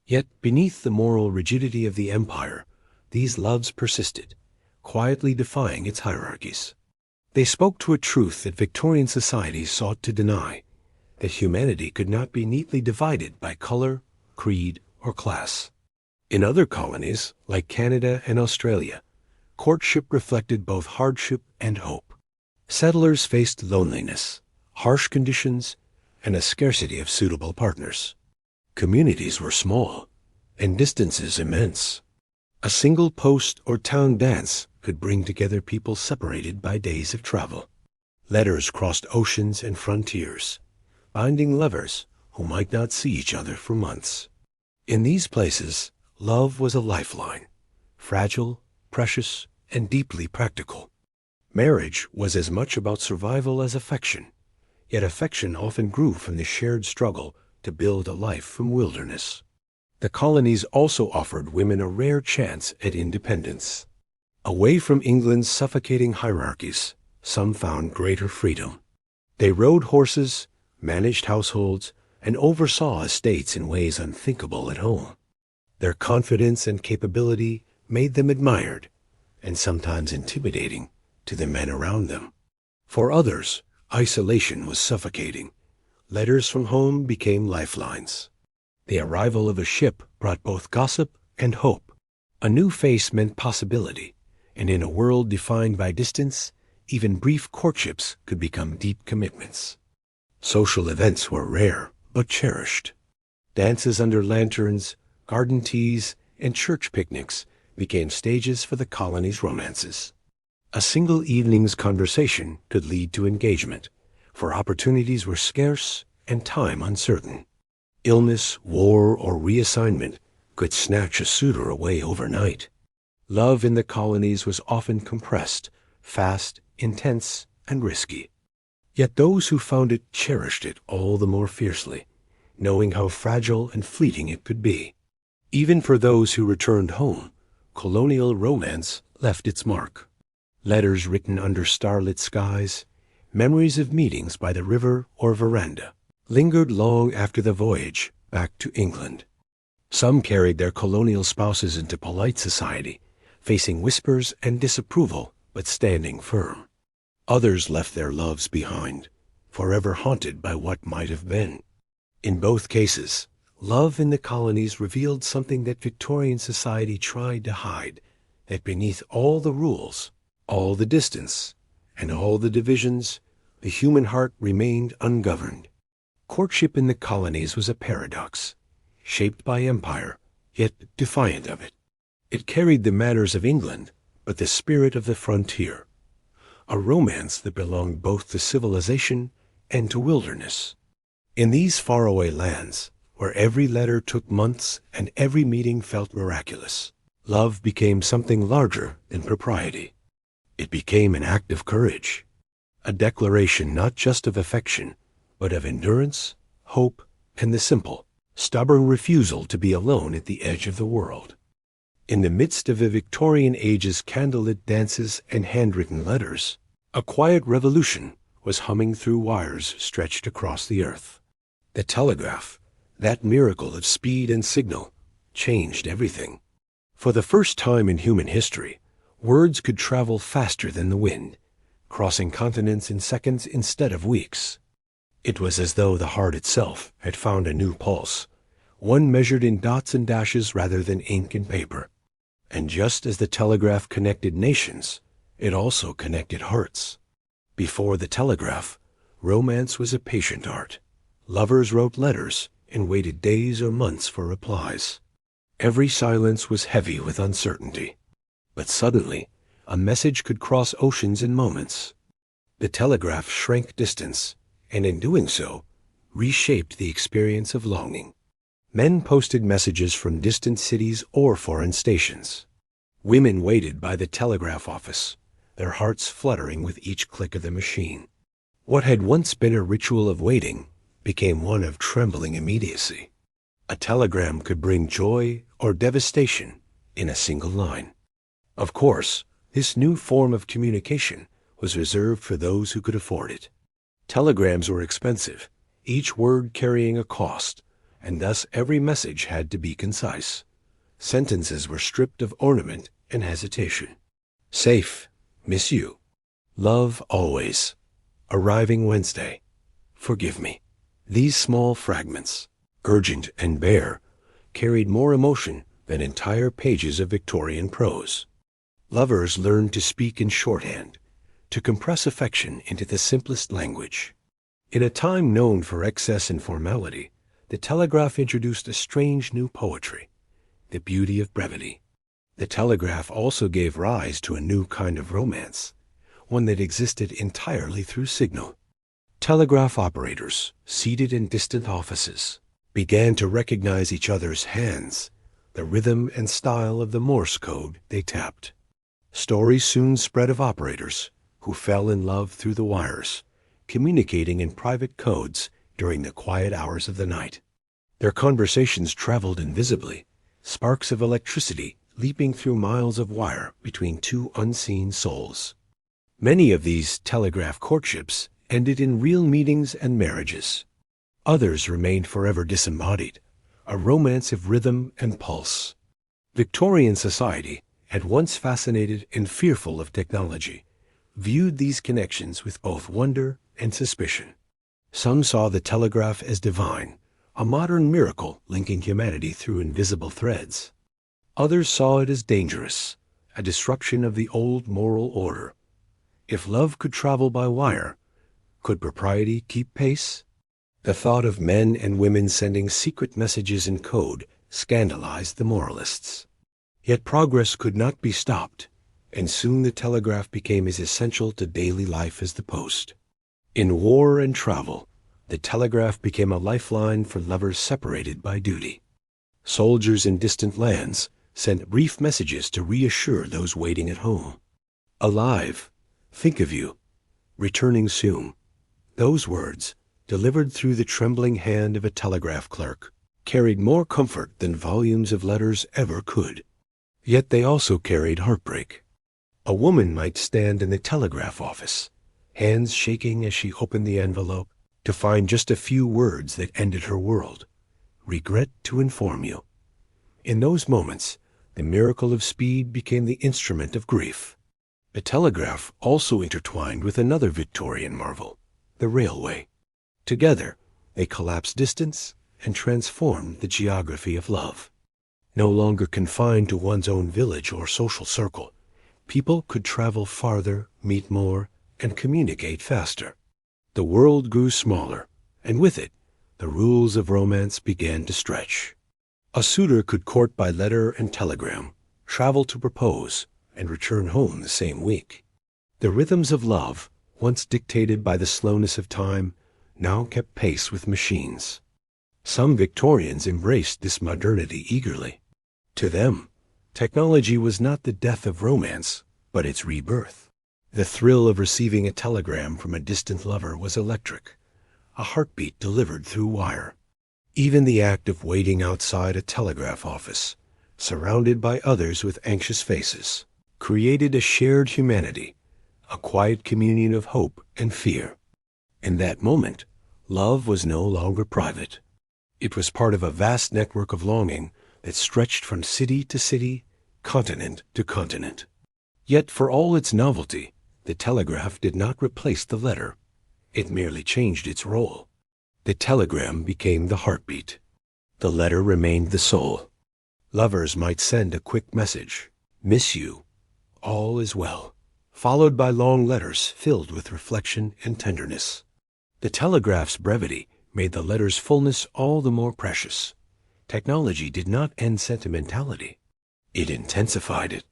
Yet beneath the moral rigidity of the empire, these loves persisted, quietly defying its hierarchies. They spoke to a truth that Victorian society sought to deny, that humanity could not be neatly divided by color, creed, or class. In other colonies, like Canada and Australia, courtship reflected both hardship and hope. Settlers faced loneliness, harsh conditions, and a scarcity of suitable partners. Communities were small, and distances immense. A single post or town dance could bring together people separated by days of travel. Letters crossed oceans and frontiers, binding lovers who might not see each other for months. In these places, love was a lifeline, fragile, precious, and deeply practical. Marriage was as much about survival as affection, yet affection often grew from the shared struggle to build a life from wilderness. The colonies also offered women a rare chance at independence. Away from England's suffocating hierarchies, some found greater freedom. They rode horses, managed households, and oversaw estates in ways unthinkable at home. Their confidence and capability made them admired, and sometimes intimidating, to the men around them. For others, isolation was suffocating. Letters from home became lifelines. The arrival of a ship brought both gossip and hope. A new face meant possibility, And in a world defined by distance, even brief courtships could become deep commitments. Social events were rare, but cherished. Dances under lanterns, garden teas, and church picnics became stages for the colony's romances. A single evening's conversation could lead to engagement, for opportunities were scarce and time uncertain. Illness, war, or reassignment could snatch a suitor away overnight. Love in the colonies was often compressed, fast, intense, and risky. Yet those who found it cherished it all the more fiercely, knowing how fragile and fleeting it could be. Even for those who returned home, colonial romance left its mark. Letters written under starlit skies, memories of meetings by the river or veranda, lingered long after the voyage back to England. Some carried their colonial spouses into polite society, facing whispers and disapproval, but standing firm. Others left their loves behind, forever haunted by what might have been. In both cases, love in the colonies revealed something that Victorian society tried to hide, that beneath all the rules, all the distance, and all the divisions, the human heart remained ungoverned. Courtship in the colonies was a paradox, shaped by empire, yet defiant of it. It carried the manners of England, but the spirit of the frontier, a romance that belonged both to civilization and to wilderness. In these faraway lands, where every letter took months and every meeting felt miraculous, love became something larger than propriety. It became an act of courage, a declaration not just of affection, but of endurance, hope, and the simple, stubborn refusal to be alone at the edge of the world. In the midst of the Victorian age's candlelit dances and handwritten letters, a quiet revolution was humming through wires stretched across the earth. The telegraph, that miracle of speed and signal, changed everything. For the first time in human history, words could travel faster than the wind, crossing continents in seconds instead of weeks. It was as though the heart itself had found a new pulse, one measured in dots and dashes rather than ink and paper. And just as the telegraph connected nations, it also connected hearts. Before the telegraph, romance was a patient art. Lovers wrote letters and waited days or months for replies. Every silence was heavy with uncertainty. But suddenly, a message could cross oceans in moments. The telegraph shrank distance, and in doing so, reshaped the experience of longing. Men posted messages from distant cities or foreign stations. Women waited by the telegraph office, their hearts fluttering with each click of the machine. What had once been a ritual of waiting became one of trembling immediacy. A telegram could bring joy or devastation in a single line. Of course, this new form of communication was reserved for those who could afford it. Telegrams were expensive, each word carrying a cost, and thus every message had to be concise. Sentences were stripped of ornament and hesitation. Safe, miss you. Love always. Arriving Wednesday. Forgive me. These small fragments, urgent and bare, carried more emotion than entire pages of Victorian prose. Lovers learned to speak in shorthand, to compress affection into the simplest language. In a time known for excess and formality, the telegraph introduced a strange new poetry, the beauty of brevity. The telegraph also gave rise to a new kind of romance, one that existed entirely through signal. Telegraph operators, seated in distant offices, began to recognize each other's hands, the rhythm and style of the Morse code they tapped. Stories soon spread of operators who fell in love through the wires, communicating in private codes during the quiet hours of the night. Their conversations traveled invisibly, sparks of electricity leaping through miles of wire between two unseen souls. Many of these telegraph courtships ended in real meetings and marriages. Others remained forever disembodied, a romance of rhythm and pulse. Victorian society, at once fascinated and fearful of technology, viewed these connections with both wonder and suspicion. Some saw the telegraph as divine, a modern miracle linking humanity through invisible threads. Others saw it as dangerous, a disruption of the old moral order. If love could travel by wire, could propriety keep pace? The thought of men and women sending secret messages in code scandalized the moralists. Yet progress could not be stopped, and soon the telegraph became as essential to daily life as the post. In war and travel, the telegraph became a lifeline for lovers separated by duty. Soldiers in distant lands sent brief messages to reassure those waiting at home. Alive, think of you, returning soon. Those words, delivered through the trembling hand of a telegraph clerk, carried more comfort than volumes of letters ever could. Yet they also carried heartbreak. A woman might stand in the telegraph office, hands shaking as she opened the envelope, to find just a few words that ended her world. Regret to inform you. In those moments, the miracle of speed became the instrument of grief. The telegraph also intertwined with another Victorian marvel, the railway. Together, they collapsed distance and transformed the geography of love. No longer confined to one's own village or social circle, people could travel farther, meet more, and communicate faster. The world grew smaller, and with it, the rules of romance began to stretch. A suitor could court by letter and telegram, travel to propose, and return home the same week. The rhythms of love, once dictated by the slowness of time, now kept pace with machines. Some Victorians embraced this modernity eagerly. To them, technology was not the death of romance, but its rebirth. The thrill of receiving a telegram from a distant lover was electric, a heartbeat delivered through wire. Even the act of waiting outside a telegraph office, surrounded by others with anxious faces, created a shared humanity, a quiet communion of hope and fear. In that moment, love was no longer private. It was part of a vast network of longing that stretched from city to city, continent to continent. Yet for all its novelty, the telegraph did not replace the letter. It merely changed its role. The telegram became the heartbeat. The letter remained the soul. Lovers might send a quick message, "Miss you, all is well," followed by long letters filled with reflection and tenderness. The telegraph's brevity made the letter's fullness all the more precious. Technology did not end sentimentality. It intensified it.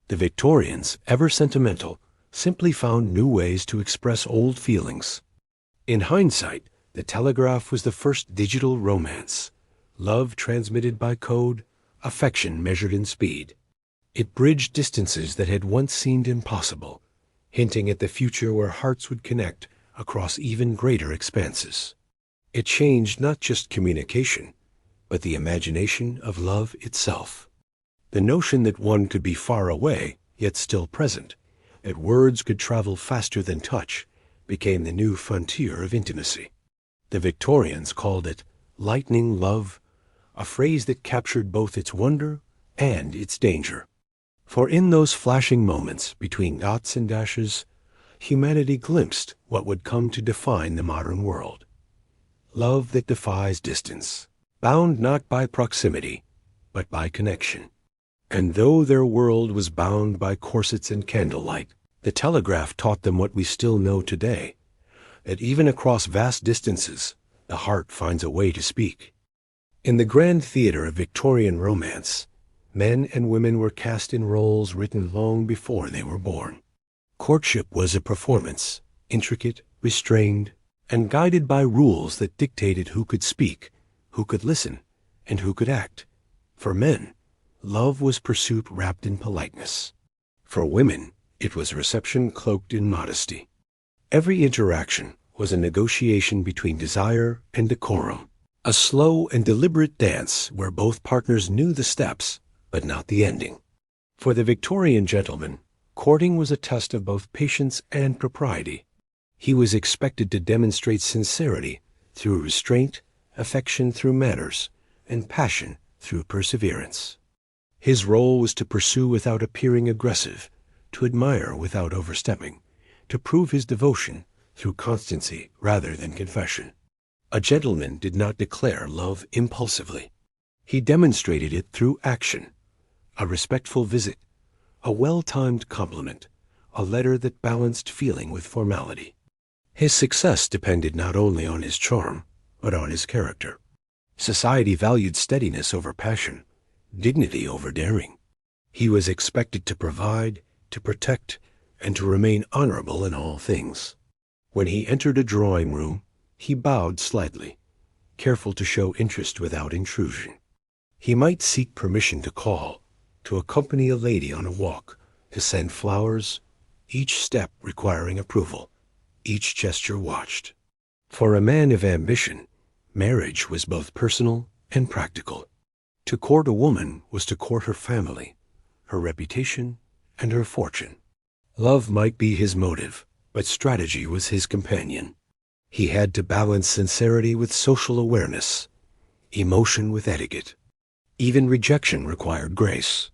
The Victorians, ever sentimental, simply found new ways to express old feelings. In hindsight, the telegraph was the first digital romance, love transmitted by code, affection measured in speed. It bridged distances that had once seemed impossible, hinting at the future where hearts would connect across even greater expanses. It changed not just communication, but the imagination of love itself. The notion that one could be far away, yet still present, that words could travel faster than touch, became the new frontier of intimacy. The Victorians called it lightning love, a phrase that captured both its wonder and its danger. For in those flashing moments between dots and dashes, humanity glimpsed what would come to define the modern world. Love that defies distance, bound not by proximity, but by connection. And though their world was bound by corsets and candlelight, the telegraph taught them what we still know today, that even across vast distances, the heart finds a way to speak. In the grand theater of Victorian romance, men and women were cast in roles written long before they were born. Courtship was a performance, intricate, restrained, and guided by rules that dictated who could speak, who could listen, and who could act. For men, love was pursuit wrapped in politeness. For women, it was reception cloaked in modesty. Every interaction was a negotiation between desire and decorum, a slow and deliberate dance where both partners knew the steps, but not the ending. For the Victorian gentleman, courting was a test of both patience and propriety. He was expected to demonstrate sincerity through restraint, affection through manners, and passion through perseverance. His role was to pursue without appearing aggressive, to admire without overstepping, to prove his devotion through constancy rather than confession. A gentleman did not declare love impulsively. He demonstrated it through action, a respectful visit, a well-timed compliment, a letter that balanced feeling with formality. His success depended not only on his charm, but on his character. Society valued steadiness over passion, dignity over daring. He was expected to provide, to protect, and to remain honorable in all things. When he entered a drawing room, he bowed slightly, careful to show interest without intrusion. He might seek permission to call, to accompany a lady on a walk, to send flowers, each step requiring approval, each gesture watched. For a man of ambition, marriage was both personal and practical. To court a woman was to court her family, her reputation, and her fortune. Love might be his motive, but strategy was his companion. He had to balance sincerity with social awareness, emotion with etiquette. Even rejection required grace.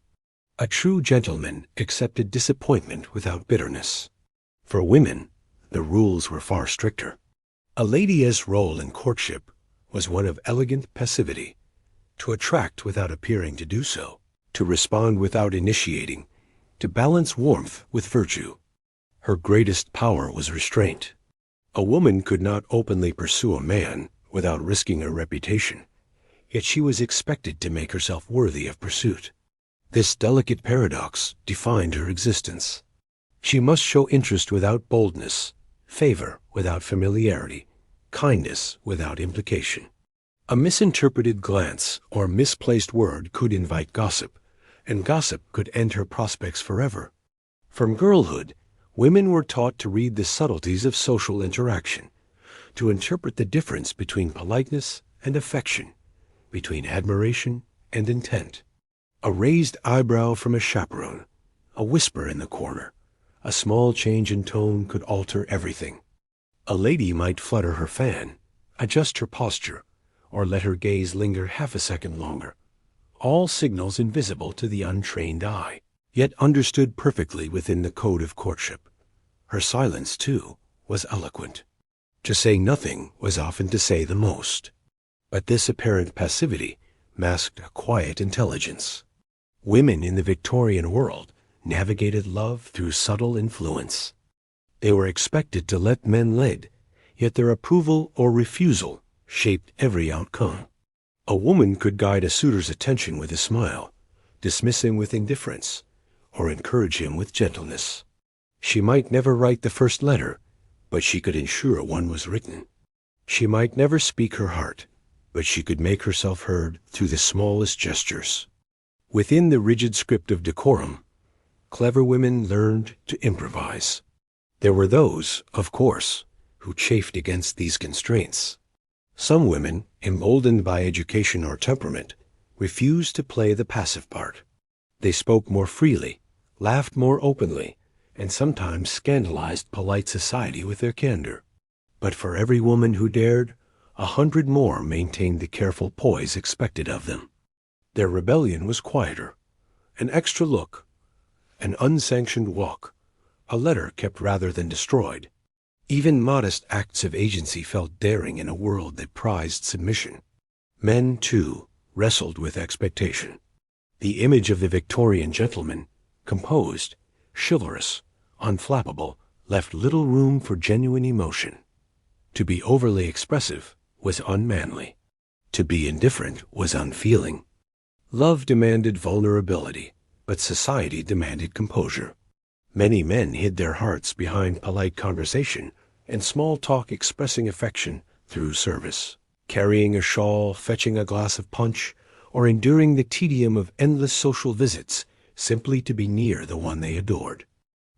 A true gentleman accepted disappointment without bitterness. For women, the rules were far stricter. A lady's role in courtship was one of elegant passivity, to attract without appearing to do so, to respond without initiating, to balance warmth with virtue. Her greatest power was restraint. A woman could not openly pursue a man without risking her reputation, yet she was expected to make herself worthy of pursuit. This delicate paradox defined her existence. She must show interest without boldness, favor without familiarity, kindness without implication. A misinterpreted glance or misplaced word could invite gossip, and gossip could end her prospects forever. From girlhood, women were taught to read the subtleties of social interaction, to interpret the difference between politeness and affection, between admiration and intent. A raised eyebrow from a chaperone, a whisper in the corner, a small change in tone could alter everything. A lady might flutter her fan, adjust her posture, or let her gaze linger half a second longer, all signals invisible to the untrained eye, yet understood perfectly within the code of courtship. Her silence, too, was eloquent. To say nothing was often to say the most. But this apparent passivity masked a quiet intelligence. Women in the Victorian world navigated love through subtle influence. They were expected to let men lead, yet their approval or refusal shaped every outcome. A woman could guide a suitor's attention with a smile, dismiss him with indifference, or encourage him with gentleness. She might never write the first letter, but she could ensure one was written. She might never speak her heart, but she could make herself heard through the smallest gestures. Within the rigid script of decorum, clever women learned to improvise. There were those, of course, who chafed against these constraints. Some women, emboldened by education or temperament, refused to play the passive part. They spoke more freely, laughed more openly, and sometimes scandalized polite society with their candor. But for every woman who dared, 100 more maintained the careful poise expected of them. Their rebellion was quieter. An extra look, an unsanctioned walk, a letter kept rather than destroyed. Even modest acts of agency felt daring in a world that prized submission. Men, too, wrestled with expectation. The image of the Victorian gentleman, composed, chivalrous, unflappable, left little room for genuine emotion. To be overly expressive was unmanly. To be indifferent was unfeeling. Love demanded vulnerability, but society demanded composure. Many men hid their hearts behind polite conversation and small talk expressing affection through service. Carrying a shawl, fetching a glass of punch, or enduring the tedium of endless social visits simply to be near the one they adored.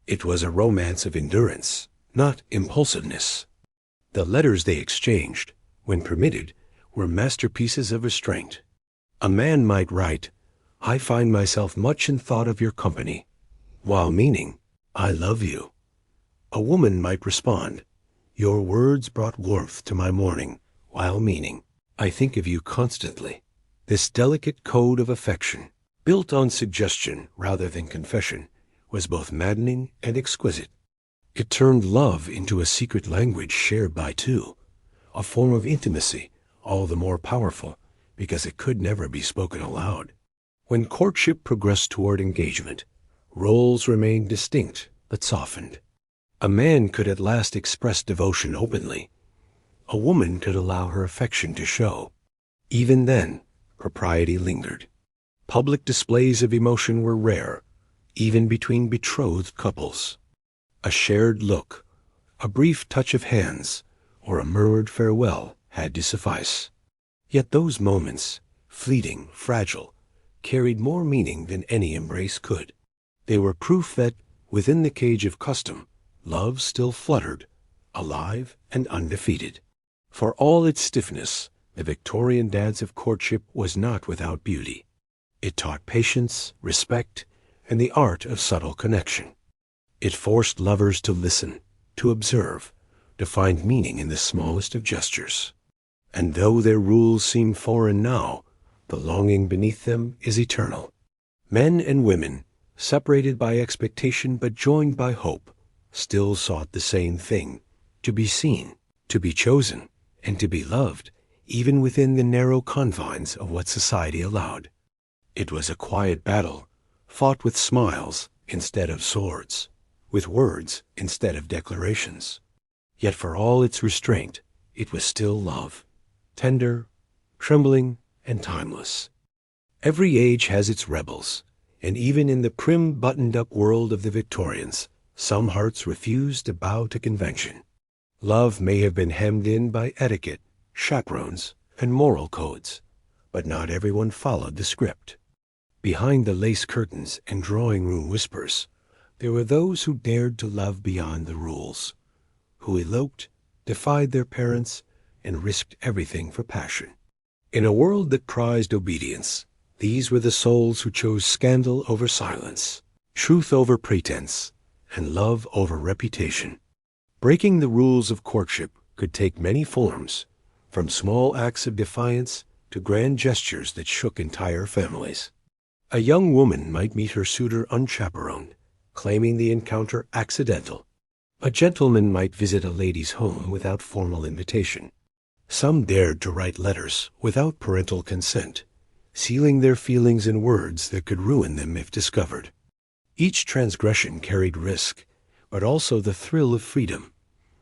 It was a romance of endurance, not impulsiveness. The letters they exchanged, when permitted, were masterpieces of restraint. A man might write, "I find myself much in thought of your company," while meaning, "I love you." A woman might respond, "Your words brought warmth to my morning," while meaning, "I think of you constantly." This delicate code of affection, built on suggestion rather than confession, was both maddening and exquisite. It turned love into a secret language shared by two, a form of intimacy all the more powerful because it could never be spoken aloud. When courtship progressed toward engagement, Roles remained distinct but softened. A man could at last express devotion openly. A woman could allow her affection to show. Even then, propriety lingered. Public displays of emotion were rare, even between betrothed couples. A shared look, a brief touch of hands, or a murmured farewell had to suffice. Yet those moments, fleeting, fragile, carried more meaning than any embrace could. They were proof that, within the cage of custom, love still fluttered, alive and undefeated. For all its stiffness, the Victorian dance of courtship was not without beauty. It taught patience, respect, and the art of subtle connection. It forced lovers to listen, to observe, to find meaning in the smallest of gestures. And though their rules seem foreign now, the longing beneath them is eternal. Men and women, separated by expectation but joined by hope, still sought the same thing: to be seen, to be chosen, and to be loved, even within the narrow confines of what society allowed. It was a quiet battle, fought with smiles instead of swords, with words instead of declarations. Yet for all its restraint, it was still love, tender, trembling, and timeless. Every age has its rebels, and even in the prim, buttoned-up world of the Victorians, some hearts refused to bow to convention. Love may have been hemmed in by etiquette, chaperones, and moral codes, but not everyone followed the script. Behind the lace curtains and drawing-room whispers, there were those who dared to love beyond the rules, who eloped, defied their parents, and risked everything for passion. In a world that prized obedience, these were the souls who chose scandal over silence, truth over pretense, and love over reputation. Breaking the rules of courtship could take many forms, from small acts of defiance to grand gestures that shook entire families. A young woman might meet her suitor unchaperoned, claiming the encounter accidental. A gentleman might visit a lady's home without formal invitation. Some dared to write letters without parental consent, sealing their feelings in words that could ruin them if discovered. Each transgression carried risk, but also the thrill of freedom,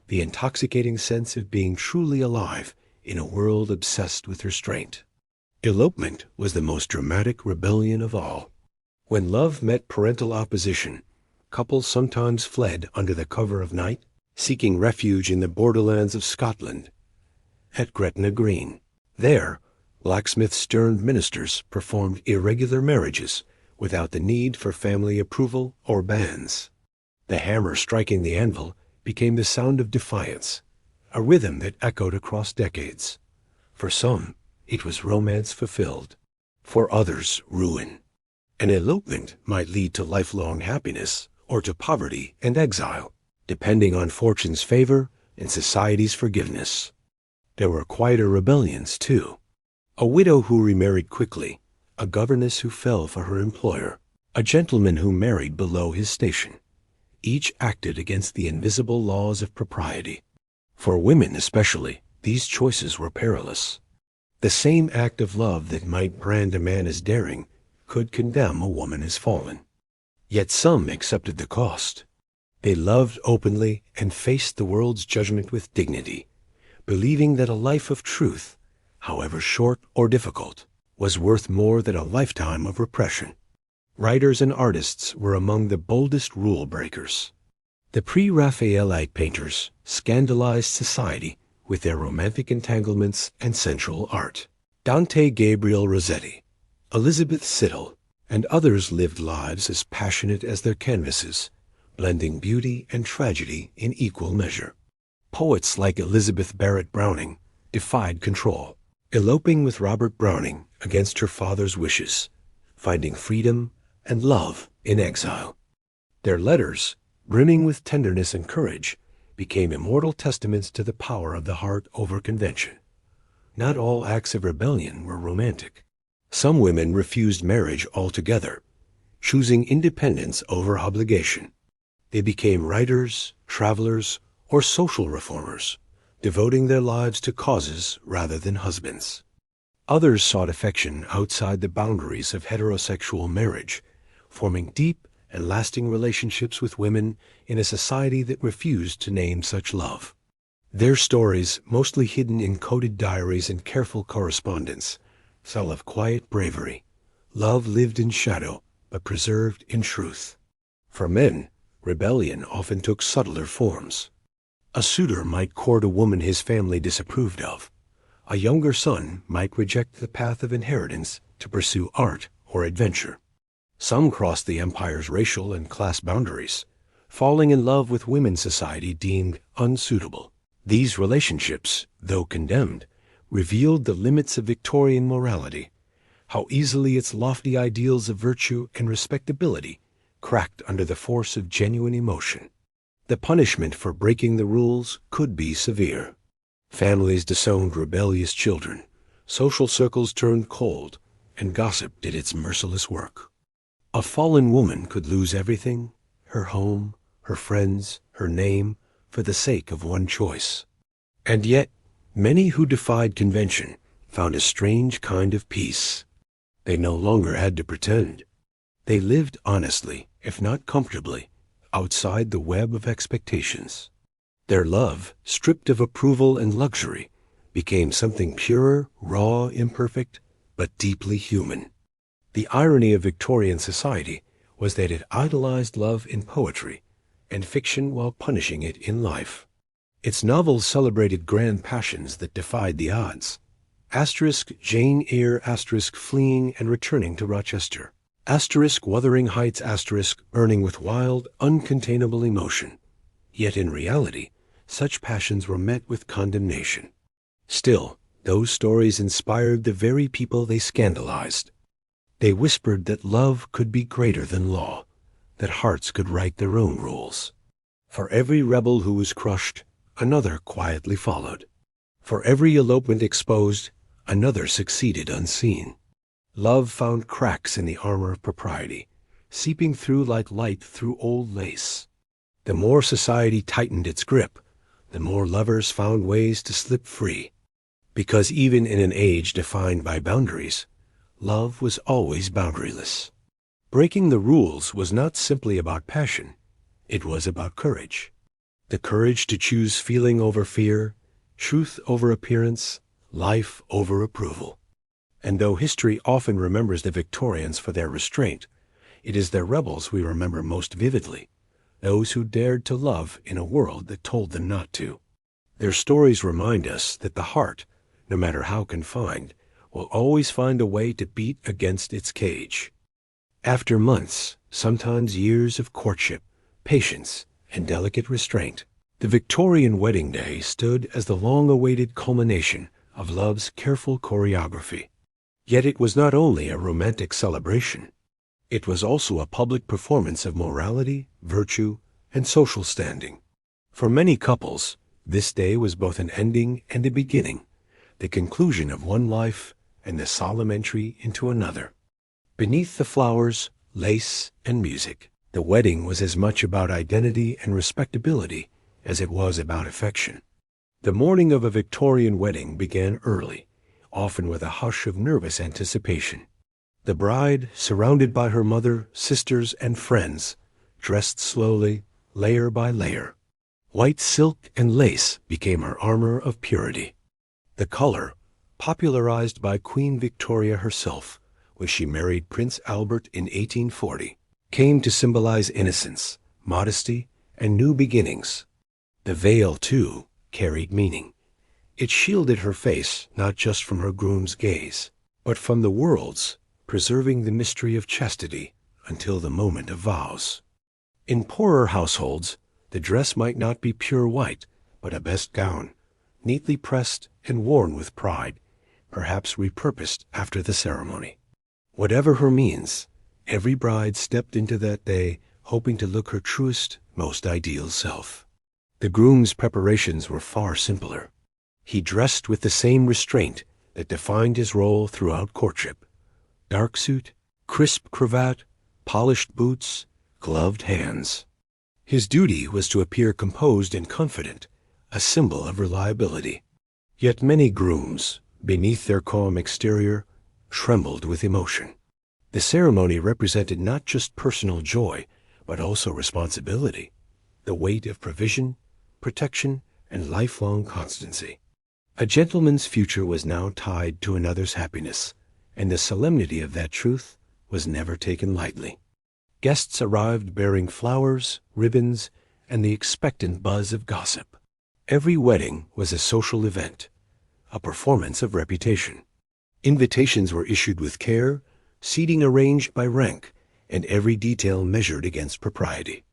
the intoxicating sense of being truly alive in a world obsessed with restraint. Elopement was the most dramatic rebellion of all. When love met parental opposition, couples sometimes fled under the cover of night, seeking refuge in the borderlands of Scotland. At Gretna Green, there, blacksmith-sterned ministers performed irregular marriages without the need for family approval or bans. The hammer striking the anvil became the sound of defiance, a rhythm that echoed across decades. For some, it was romance fulfilled. For others, ruin. An elopement might lead to lifelong happiness or to poverty and exile, depending on fortune's favor and society's forgiveness. There were quieter rebellions, too. A widow who remarried quickly, a governess who fell for her employer, a gentleman who married below his station. Each acted against the invisible laws of propriety. For women especially, these choices were perilous. The same act of love that might brand a man as daring could condemn a woman as fallen. Yet some accepted the cost. They loved openly and faced the world's judgment with dignity, believing that a life of truth, however short or difficult, was worth more than a lifetime of repression. Writers and artists were among the boldest rule breakers. The pre-Raphaelite painters scandalized society with their romantic entanglements and sensual art. Dante Gabriel Rossetti, Elizabeth Siddal, and others lived lives as passionate as their canvases, blending beauty and tragedy in equal measure. Poets like Elizabeth Barrett Browning defied control, eloping with Robert Browning against her father's wishes, finding freedom and love in exile. Their letters, brimming with tenderness and courage, became immortal testaments to the power of the heart over convention. Not all acts of rebellion were romantic. Some women refused marriage altogether, choosing independence over obligation. They became writers, travelers, or social reformers, devoting their lives to causes rather than husbands. Others sought affection outside the boundaries of heterosexual marriage, forming deep and lasting relationships with women in a society that refused to name such love. Their stories, mostly hidden in coded diaries and careful correspondence, tell of quiet bravery. Love lived in shadow, but preserved in truth. For men, rebellion often took subtler forms. A suitor might court a woman his family disapproved of. A younger son might reject the path of inheritance to pursue art or adventure. Some crossed the empire's racial and class boundaries, falling in love with women society deemed unsuitable. These relationships, though condemned, revealed the limits of Victorian morality, how easily its lofty ideals of virtue and respectability cracked under the force of genuine emotion. The punishment for breaking the rules could be severe. Families disowned rebellious children, social circles turned cold, and gossip did its merciless work. A fallen woman could lose everything, her home, her friends, her name, for the sake of one choice. And yet, many who defied convention found a strange kind of peace. They no longer had to pretend. They lived honestly, if not comfortably, outside the web of expectations. Their love, stripped of approval and luxury, became something pure, raw, imperfect, but deeply human. The irony of Victorian society was that it idolized love in poetry and fiction while punishing it in life. Its novels celebrated grand passions that defied the odds. Jane Eyre fleeing and returning to Rochester. Wuthering Heights burning with wild, uncontainable emotion. Yet in reality, such passions were met with condemnation. Still, those stories inspired the very people they scandalized. They whispered that love could be greater than law, that hearts could write their own rules. For every rebel who was crushed, another quietly followed. For every elopement exposed, another succeeded unseen. Love found cracks in the armor of propriety, seeping through like light through old lace. The more society tightened its grip, the more lovers found ways to slip free. Because even in an age defined by boundaries, love was always boundaryless. Breaking the rules was not simply about passion, it was about courage. The courage to choose feeling over fear, truth over appearance, life over approval. And though history often remembers the Victorians for their restraint, it is their rebels we remember most vividly, those who dared to love in a world that told them not to. Their stories remind us that the heart, no matter how confined, will always find a way to beat against its cage. After months, sometimes years of courtship, patience, and delicate restraint, the Victorian wedding day stood as the long-awaited culmination of love's careful choreography. Yet it was not only a romantic celebration. It was also a public performance of morality, virtue, and social standing. For many couples, this day was both an ending and a beginning, the conclusion of one life and the solemn entry into another. Beneath the flowers, lace, and music, the wedding was as much about identity and respectability as it was about affection. The morning of a Victorian wedding began early, often with a hush of nervous anticipation. The bride, surrounded by her mother, sisters, and friends, dressed slowly, layer by layer. White silk and lace became her armor of purity. The color, popularized by Queen Victoria herself when she married Prince Albert in 1840, came to symbolize innocence, modesty, and new beginnings. The veil, too, carried meaning. It shielded her face not just from her groom's gaze, but from the world's, preserving the mystery of chastity until the moment of vows. In poorer households, the dress might not be pure white, but a best gown, neatly pressed and worn with pride, perhaps repurposed after the ceremony. Whatever her means, every bride stepped into that day hoping to look her truest, most ideal self. The groom's preparations were far simpler. He dressed with the same restraint that defined his role throughout courtship. Dark suit, crisp cravat, polished boots, gloved hands. His duty was to appear composed and confident, a symbol of reliability. Yet many grooms, beneath their calm exterior, trembled with emotion. The ceremony represented not just personal joy, but also responsibility, the weight of provision, protection, and lifelong constancy. A gentleman's future was now tied to another's happiness, and the solemnity of that truth was never taken lightly. Guests arrived bearing flowers, ribbons, and the expectant buzz of gossip. Every wedding was a social event, a performance of reputation. Invitations were issued with care, seating arranged by rank, and every detail measured against propriety.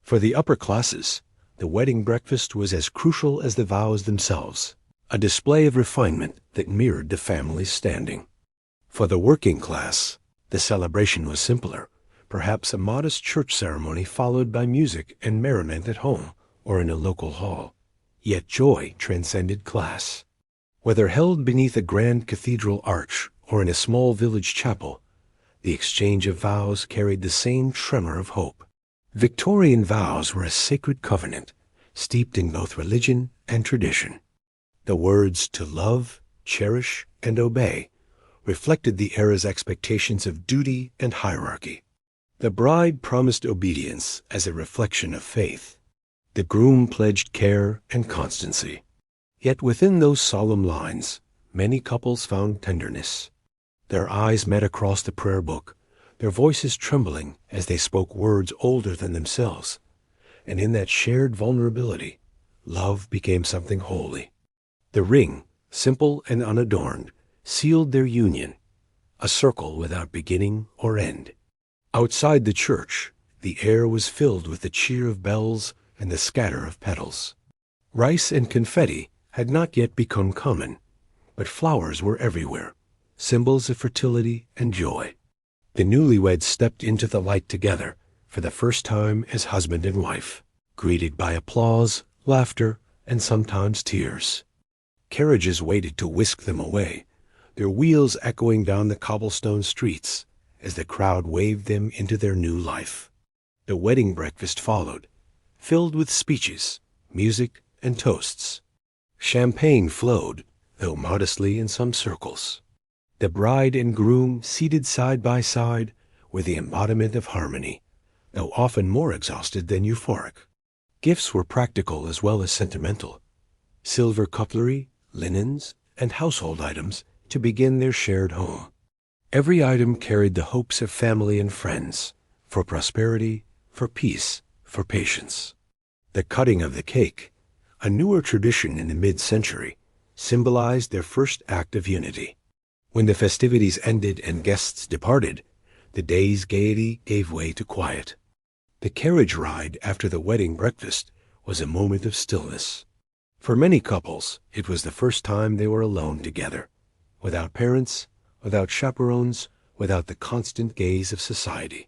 For the upper classes, the wedding breakfast was as crucial as the vows themselves, a display of refinement that mirrored the family's standing. For the working class, the celebration was simpler, perhaps a modest church ceremony followed by music and merriment at home or in a local hall. Yet joy transcended class. Whether held beneath a grand cathedral arch or in a small village chapel, the exchange of vows carried the same tremor of hope. Victorian vows were a sacred covenant, steeped in both religion and tradition. The words to love, cherish, and obey reflected the era's expectations of duty and hierarchy. The bride promised obedience as a reflection of faith. The groom pledged care and constancy. Yet within those solemn lines, many couples found tenderness. Their eyes met across the prayer book, their voices trembling as they spoke words older than themselves. And in that shared vulnerability, love became something holy. The ring, simple and unadorned, sealed their union, a circle without beginning or end. Outside the church, the air was filled with the cheer of bells and the scatter of petals. Rice and confetti had not yet become common, but flowers were everywhere, symbols of fertility and joy. The newlyweds stepped into the light together, for the first time as husband and wife, greeted by applause, laughter, and sometimes tears. Carriages waited to whisk them away, their wheels echoing down the cobblestone streets as the crowd waved them into their new life. The wedding breakfast followed, filled with speeches, music, and toasts. Champagne flowed, though modestly in some circles. The bride and groom, seated side by side, were the embodiment of harmony, though often more exhausted than euphoric. Gifts were practical as well as sentimental. Silver cutlery, linens, and household items to begin their shared home. Every item carried the hopes of family and friends, for prosperity, for peace, for patience. The cutting of the cake, a newer tradition in the mid-century, symbolized their first act of unity. When the festivities ended and guests departed, the day's gaiety gave way to quiet. The carriage ride after the wedding breakfast was a moment of stillness. For many couples, it was the first time they were alone together, without parents, without chaperones, without the constant gaze of society.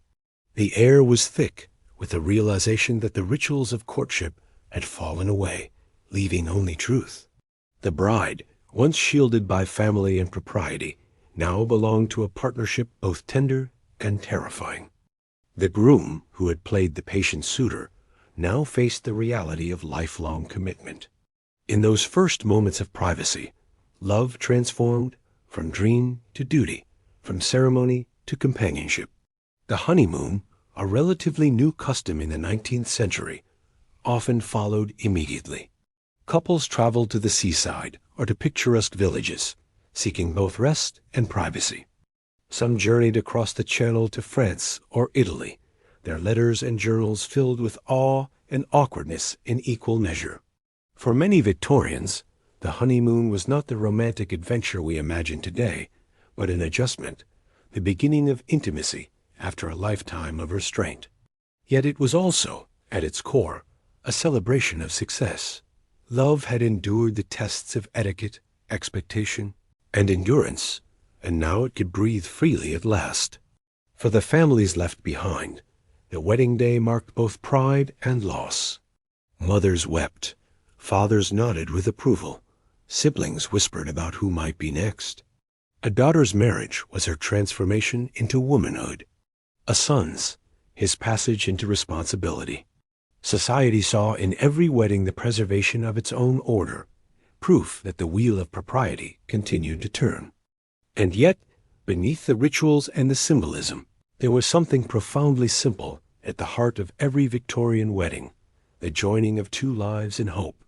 The air was thick with the realization that the rituals of courtship had fallen away, leaving only truth. The bride, once shielded by family and propriety, now belonged to a partnership both tender and terrifying. The groom, who had played the patient suitor, now faced the reality of lifelong commitment. In those first moments of privacy, love transformed from dream to duty, from ceremony to companionship. The honeymoon, a relatively new custom in the 19th century, often followed immediately. Couples traveled to the seaside or to picturesque villages, seeking both rest and privacy. Some journeyed across the Channel to France or Italy, their letters and journals filled with awe and awkwardness in equal measure. For many Victorians, the honeymoon was not the romantic adventure we imagine today, but an adjustment, the beginning of intimacy after a lifetime of restraint. Yet it was also, at its core, a celebration of success. Love had endured the tests of etiquette, expectation, and endurance, and now it could breathe freely at last. For the families left behind, the wedding day marked both pride and loss. Mothers wept, fathers nodded with approval, siblings whispered about who might be next. A daughter's marriage was her transformation into womanhood. A son's, his passage into responsibility. Society saw in every wedding the preservation of its own order, proof that the wheel of propriety continued to turn. And yet, beneath the rituals and the symbolism, there was something profoundly simple at the heart of every Victorian wedding, the joining of two lives in hope.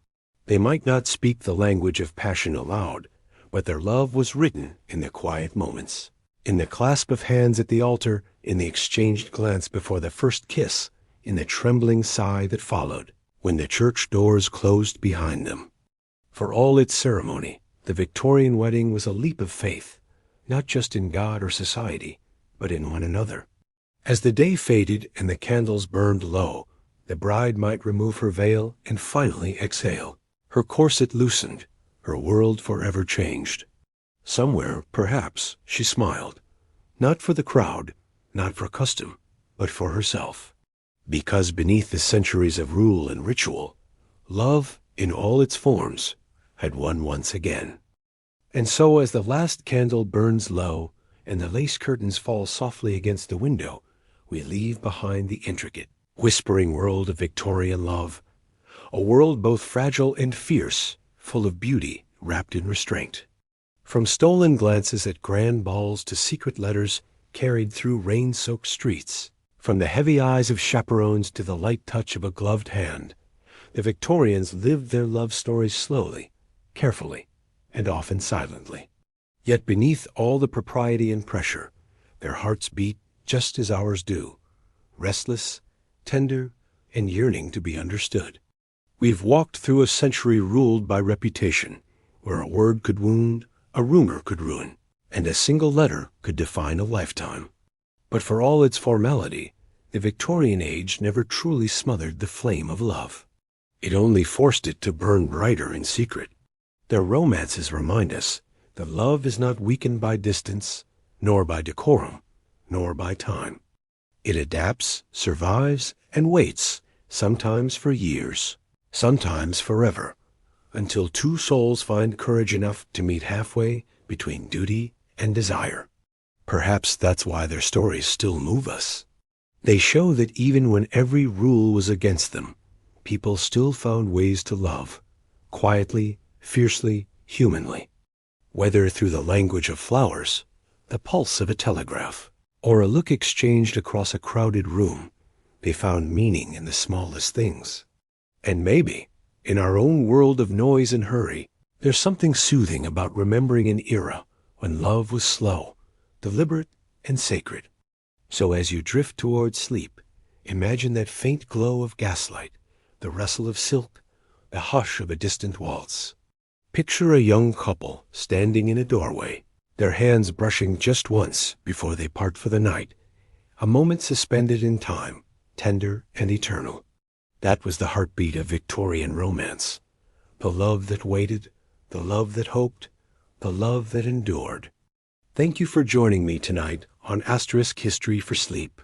They might not speak the language of passion aloud, but their love was written in the quiet moments, in the clasp of hands at the altar, in the exchanged glance before the first kiss, in the trembling sigh that followed, when the church doors closed behind them. For all its ceremony, the Victorian wedding was a leap of faith, not just in God or society, but in one another. As the day faded and the candles burned low, the bride might remove her veil and finally exhale. Her corset loosened, her world forever changed. Somewhere, perhaps, she smiled, not for the crowd, not for custom, but for herself. Because beneath the centuries of rule and ritual, love, in all its forms, had won once again. And so as the last candle burns low and the lace curtains fall softly against the window, we leave behind the intricate, whispering world of Victorian love, a world both fragile and fierce, full of beauty wrapped in restraint. From stolen glances at grand balls to secret letters carried through rain-soaked streets, from the heavy eyes of chaperones to the light touch of a gloved hand, the Victorians lived their love stories slowly, carefully, and often silently. Yet beneath all the propriety and pressure, their hearts beat just as ours do, restless, tender, and yearning to be understood. We've walked through a century ruled by reputation, where a word could wound, a rumor could ruin, and a single letter could define a lifetime. But for all its formality, the Victorian age never truly smothered the flame of love. It only forced it to burn brighter in secret. Their romances remind us that love is not weakened by distance, nor by decorum, nor by time. It adapts, survives, and waits, sometimes for years, sometimes forever, until two souls find courage enough to meet halfway between duty and desire. Perhaps that's why their stories still move us. They show that even when every rule was against them, people still found ways to love, quietly, fiercely, humanly. Whether through the language of flowers, the pulse of a telegraph, or a look exchanged across a crowded room, they found meaning in the smallest things. And maybe, in our own world of noise and hurry, there's something soothing about remembering an era when love was slow, deliberate, and sacred. So as you drift towards sleep, imagine that faint glow of gaslight, the rustle of silk, the hush of a distant waltz. Picture a young couple standing in a doorway, their hands brushing just once before they part for the night, a moment suspended in time, tender and eternal. That was the heartbeat of Victorian romance, the love that waited, the love that hoped, the love that endured. Thank you for joining me tonight on Asterisk History for Sleep.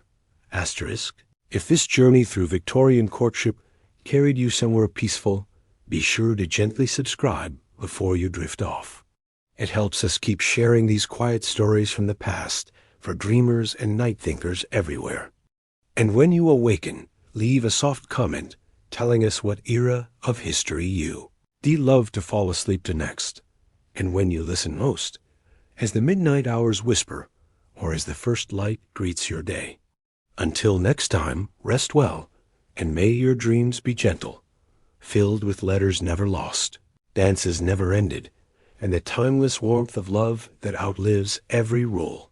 Asterisk, if this journey through Victorian courtship carried you somewhere peaceful, be sure to gently subscribe before you drift off. It helps us keep sharing these quiet stories from the past for dreamers and night thinkers everywhere. And when you awaken, leave a soft comment telling us what era of history you'd love to fall asleep to next, and when you listen most, as the midnight hours whisper or as the first light greets your day. Until next time, rest well, and may your dreams be gentle, filled with letters never lost, dances never ended, and the timeless warmth of love that outlives every rule.